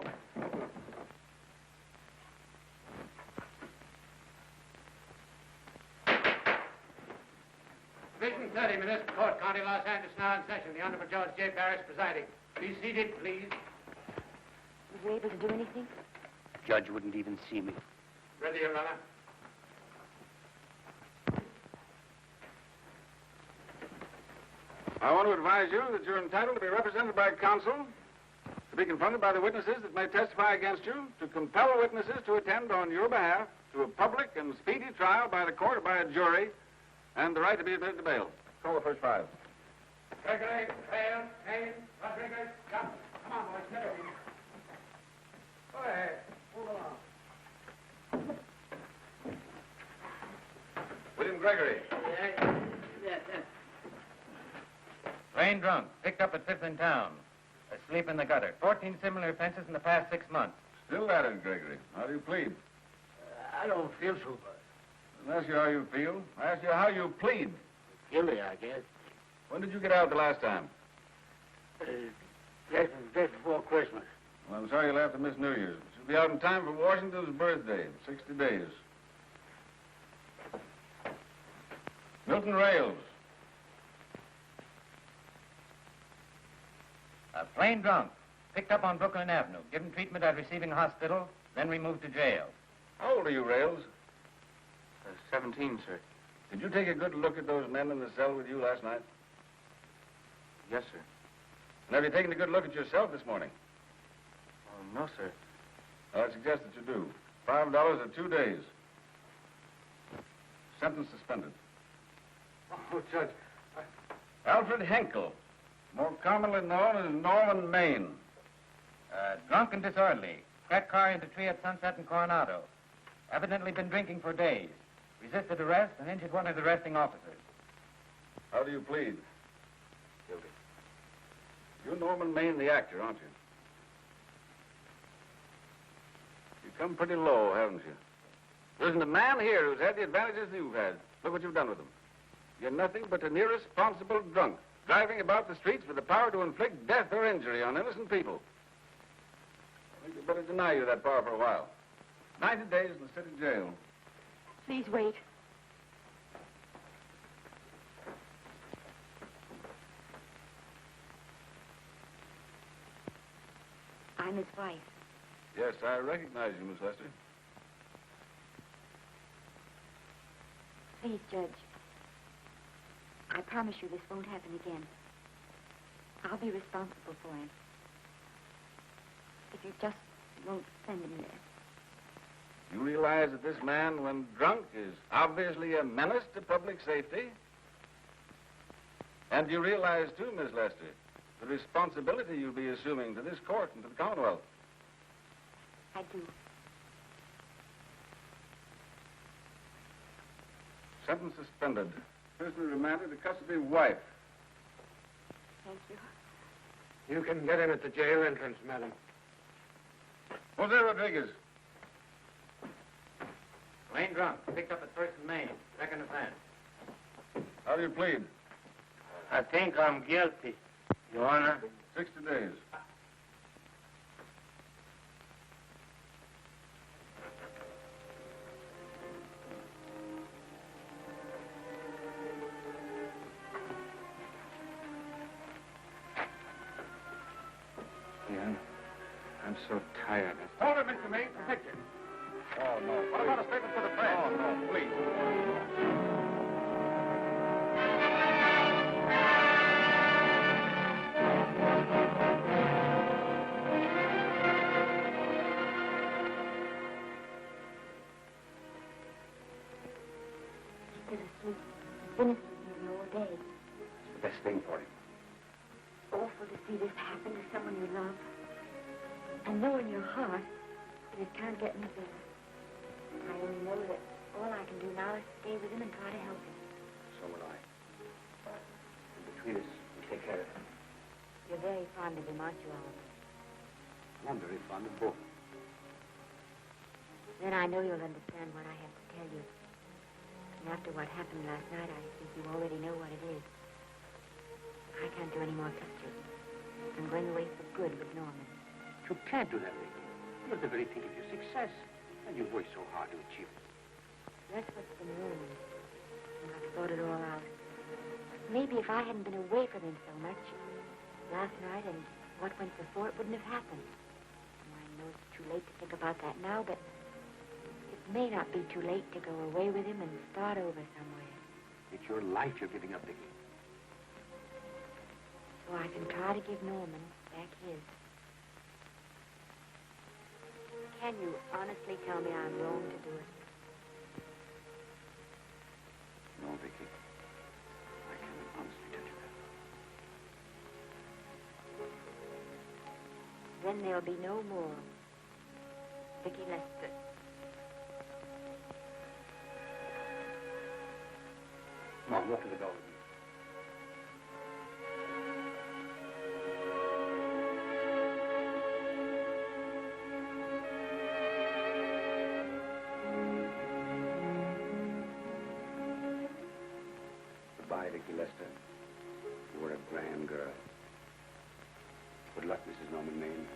Division 30, Municipal Court, County Los Angeles, now in session. The Honorable Judge J. Parrish presiding. Be seated, please. Was you able to do anything? Judge wouldn't even see me. Ready, Your Honor. I want to advise you that you're entitled to be represented by counsel, to be confronted by the witnesses that may testify against you, to compel witnesses to attend on your behalf to a public and speedy trial by the court or by a jury, and the right to be admitted to bail. Call the first five. Gregory, Hale, Haynes, Rodriguez, Johnson. Come on, boys, get over. Go ahead. Move along. William Gregory. Plain drunk, picked up at 5th in town. Asleep in the gutter. 14 similar offenses in the past 6 months. Still at it, Gregory. How do you plead? I don't feel so bad. I didn't ask you how you feel. I asked you how you plead. Guilty, I guess. When did you get out the last time? Just before Christmas. Well, I'm sorry you'll have to miss New Year's. You'll be out in time for Washington's birthday in 60 days. Milton Rails. Plain drunk, picked up on Brooklyn Avenue, given treatment at receiving hospital, then removed to jail. How old are you, Rails? 17, sir. Did you take a good look at those men in the cell with you last night? Yes, sir. And have you taken a good look at yourself this morning? No, sir. Well, I suggest that you do. $5 or 2 days. Sentence suspended. Oh, Judge. Alfred Henkel, more commonly known as Norman Maine. Drunk and disorderly. Cracked car into tree at Sunset and Coronado. Evidently been drinking for days. Resisted arrest and injured one of the arresting officers. How do you plead? Guilty. You're Norman Maine, the actor, aren't you? You've come pretty low, haven't you? There isn't a man here who's had the advantages you've had. Look what you've done with them. You're nothing but an irresponsible drunk, driving about the streets with the power to inflict death or injury on innocent people. I think we'd better deny you that power for a while. 90 days in the city jail. Please wait. I'm his wife. Yes, I recognize you, Miss Lester. Please, Judge. I promise you this won't happen again. I'll be responsible for him. If you just won't send him there. You realize that this man, when drunk, is obviously a menace to public safety? And you realize, too, Miss Lester, the responsibility you'll be assuming to this court and to the Commonwealth. I do. Sentence suspended. Prisoner remanded to custody of wife. Thank you. You can get him at the jail entrance, madam. Jose Rodriguez. Plain drunk, picked up at 1st and Main. Second offense. How do you plead? I think I'm guilty, Your Honor. 60 days. Yeah, I'm so tired. Hold it, Mr. Maine. Picture. Oh, no. What about a statement for the press? Oh, no, please. Still asleep. Been asleep nearly all day. It's the best thing for him. Awful to see this happen to someone you love. And know in your heart that it can't get any better. I only know that all I can do now is stay with him and try to help him. So will I. And between us, we'll take care of him. You're very fond of him, aren't you, Oliver? I'm very fond of both. Then I know you'll understand what I have to tell you. And after what happened last night, I think you already know what it is. I can't do any more pictures. I'm going away for good with Norman. You can't do that, Ricky. You're the very thing of your success. And you've worked so hard to achieve it. That's what's been wrong. And I've thought it all out. Maybe if I hadn't been away from him so much last night and what went before, it wouldn't have happened. And I know it's too late to think about that now, but it may not be too late to go away with him and start over somewhere. It's your life you're giving up, Vicky. so I can try to give Norman back his. Can you honestly tell me I'm wrong to do it? No, Vicky. I cannot honestly tell you that. Then there'll be no more Vicky Lester. Come on, walk to the door with me. Goodbye, Vicky Lester. You were a grand girl. Good luck, Mrs. Norman Maine.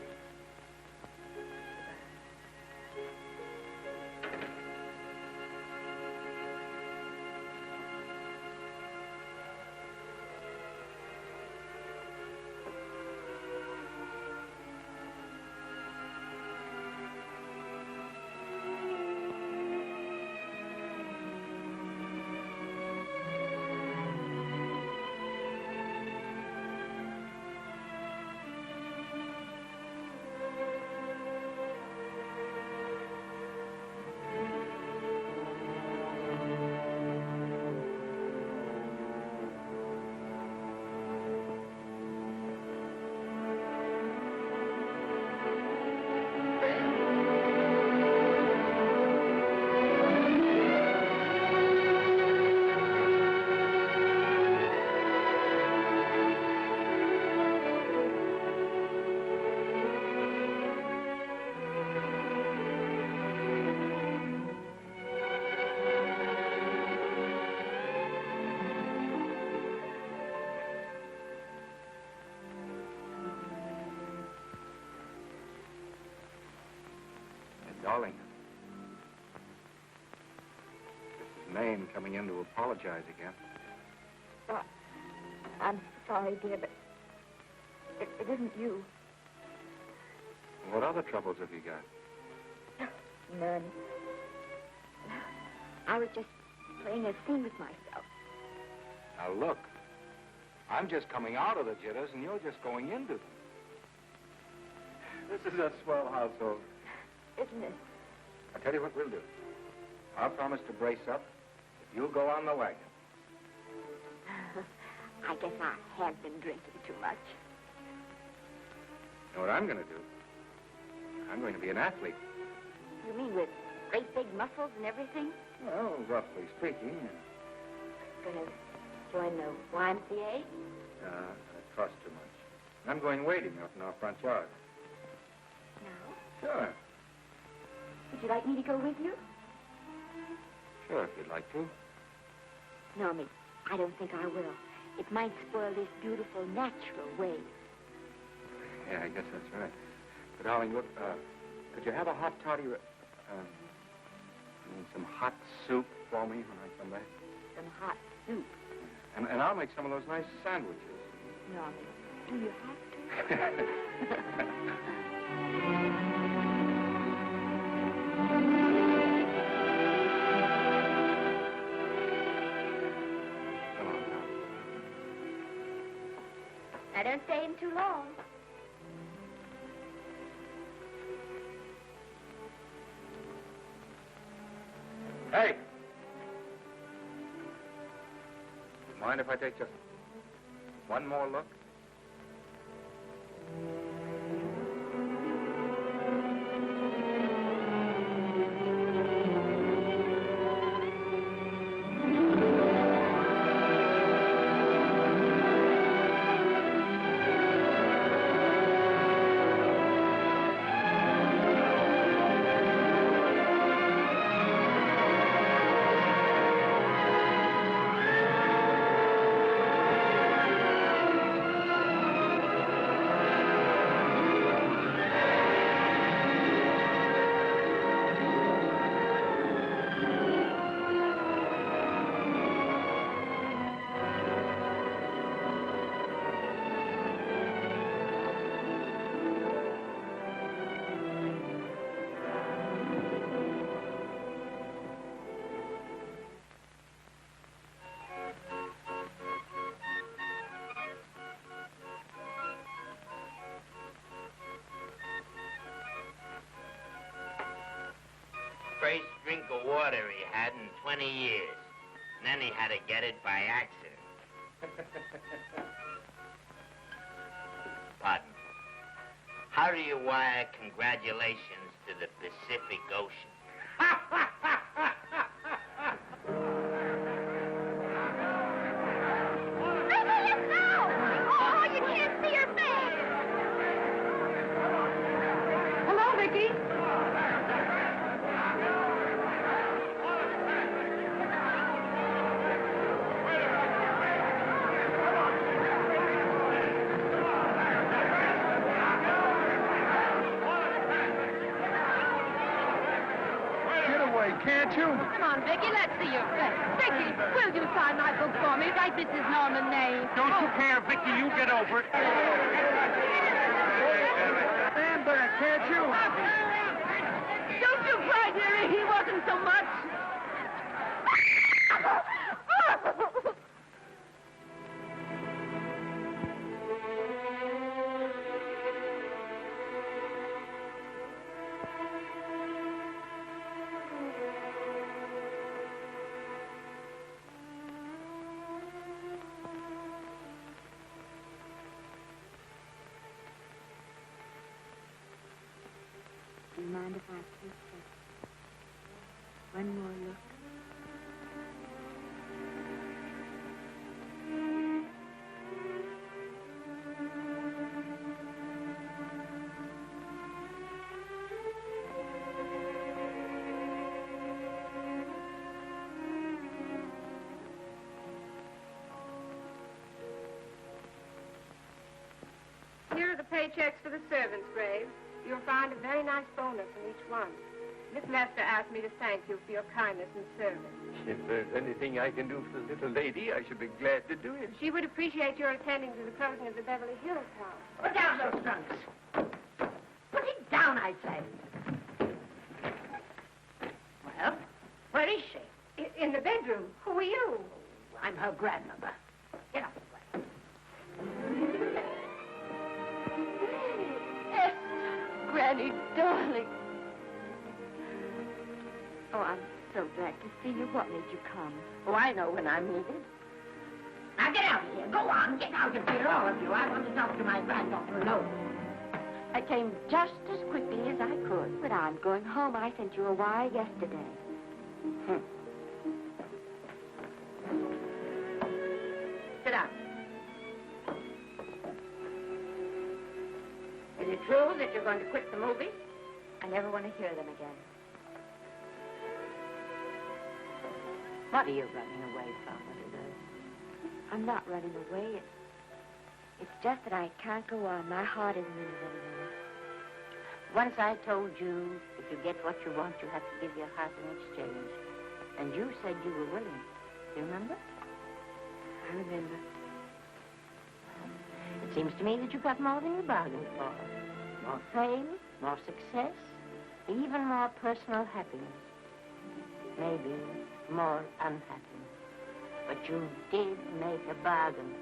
Darling, Mrs. Maine coming in to apologize again. Oh, I'm sorry, dear, but it isn't you. What other troubles have you got? None. I was just playing a scene with myself. Now, look. I'm just coming out of the jitters, and you're just going into them. This is a swell household. Isn't it? I'll tell you what we'll do. I'll promise to brace up if you'll go on the wagon. I guess I have been drinking too much. You know what I'm going to do? I'm going to be an athlete. You mean with great big muscles and everything? Well, roughly speaking. Going to join the YMCA? It costs too much. I'm going wading out in our front yard. No. Sure. Would you like me to go with you? Sure, if you'd like to. No, Miss, I don't think I will. It might spoil this beautiful, natural wave. Yeah, I guess that's right. But, darling, look, could you have a hot toddy, some hot soup for me when I come back? Some hot soup? And I'll make some of those nice sandwiches. No, Miss, do you have to? Now, don't stay in too long. Hey! Mind if I take just one more look? first drink of water he had in 20 years. And then he had to get it by accident. Pardon. How do you wire congratulations to the Pacific Ocean? Hello, Vicky. Can't you? Come on, Vicky, let's see your face. Vicky, will you sign my book for me? Write Mrs. Norman May. Don't you care, Vicky? You get over it. Stand back, can't you? Don't you cry, dearie. He wasn't so much. Do you mind if I take one more look? Here are the paychecks for the servants, Graves. You'll find a very nice bonus in each one. Miss Lester asked me to thank you for your kindness and service. If there's anything I can do for the little lady, I should be glad to do it. She would appreciate your attending to the closing of the Beverly Hills house. Put down those trunks. Put it down, I say. Well, where is she? In the bedroom. Who are you? I'm her grandmother. Get up. Granny, darling. Oh, I'm so glad to see you. What made you come? Oh, I know when I'm needed. Now get out of here. Go on. Get out of here, all of you. I want to talk to my granddaughter alone. I came just as quickly as I could. But I'm going home. I sent you a wire yesterday. Sit down. Is it true that you're going to quit the movie? I never want to hear them again. What are you running away from, little girl? I'm not running away. It's just that I can't go on. My heart isn't in it anymore. Once I told you if you get what you want, you have to give your heart in exchange. And you said you were willing. Do you remember? I remember. It seems to me that you got more than you bargained for. More fame, more success, even more personal happiness. Maybe more unhappiness. But you did make a bargain.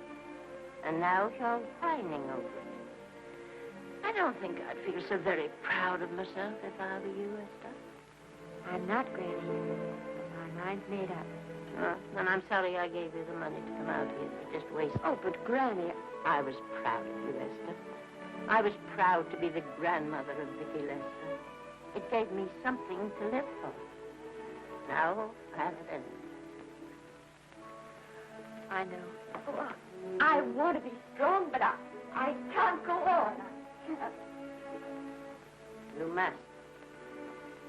And now you're whining over it. I don't think I'd feel so very proud of myself if I were you, Esther. I'm not, Granny. My mind's made up. Oh, and I'm sorry I gave you the money to come out here. You just wasted. Oh, but Granny... I was proud of you, Esther. I was proud to be the grandmother of Vicky Lester. It gave me something to live for. Now, I have it ended. I know. Oh, I want to be strong, but I can't go on. You must.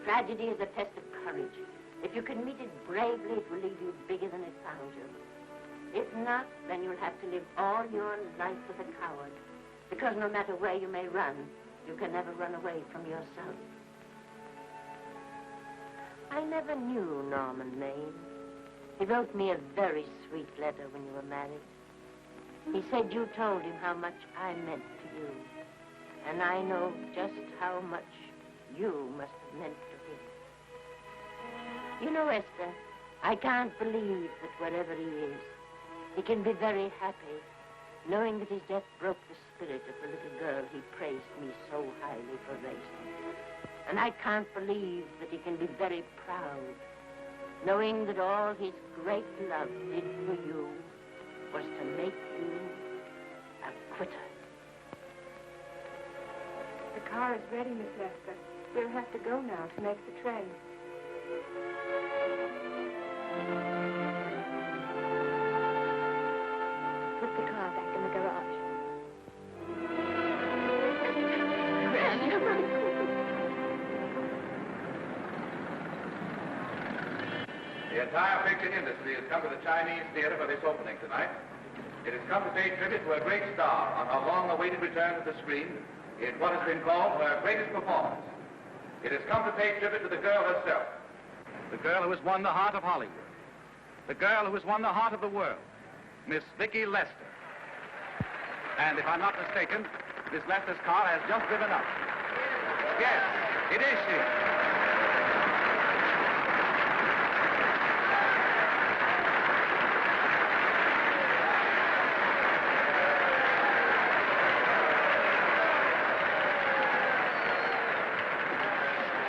Tragedy is a test of courage. If you can meet it bravely, it will leave you bigger than it found you. If not, then you'll have to live all your life as a coward. Because no matter where you may run, you can never run away from yourself. I never knew Norman Maine. He wrote me a very sweet letter when you were married. He said you told him how much I meant to you. And I know just how much you must have meant to him. You know, Esther, I can't believe that wherever he is, he can be very happy, knowing that his death broke the spirit of the little girl he praised me so highly for raising. And I can't believe that he can be very proud, knowing that all his great love did for you was to make you a quitter. The car is ready, Miss Lester. We'll have to go now to make the train. Put the car back in the garage. The entire picture industry has come to the Chinese Theater for this opening tonight. It has come to pay tribute to a great star on her long-awaited return to the screen in what has been called her greatest performance. It has come to pay tribute to the girl herself. The girl who has won the heart of Hollywood. The girl who has won the heart of the world. Miss Vicki Lester. And if I'm not mistaken, Miss Lester's car has just driven up. Yes, it is she.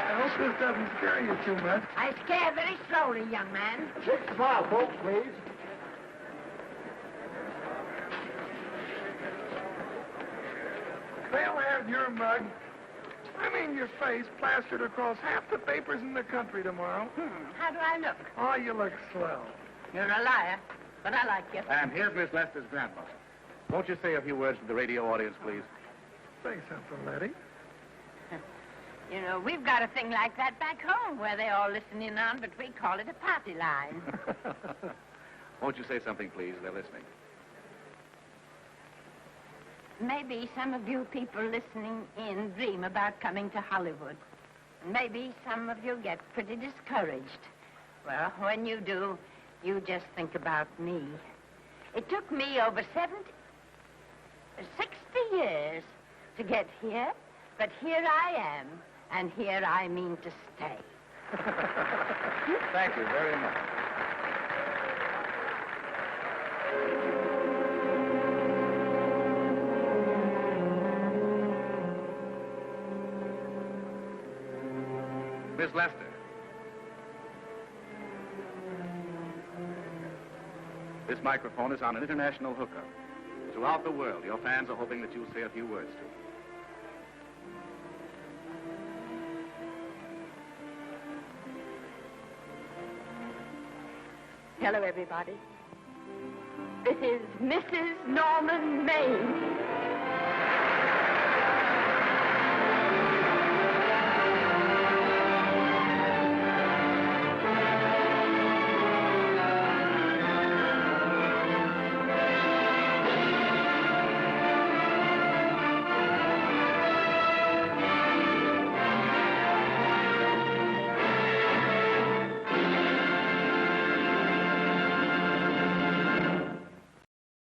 I hope this doesn't scare you too much. I scare very slowly, young man. 6 mile, folks, please. They'll have your mug, your face, plastered across half the papers in the country tomorrow. How do I look? Oh, you look swell. You're a liar, but I like you. And here's Miss Lester's grandmother. Won't you say a few words to the radio audience, please? Say something, Letty. You know, we've got a thing like that back home where they all listen in on, but we call it a party line. Won't you say something, please? They're listening. Maybe some of you people listening in dream about coming to Hollywood. And maybe some of you get pretty discouraged. Well, when you do, you just think about me. It took me over 60 years to get here, but here I am, and here I mean to stay. Thank you very much. Miss Lester. This microphone is on an international hookup. Throughout the world, your fans are hoping that you'll say a few words to them. Hello, everybody. This is Mrs. Norman Maine.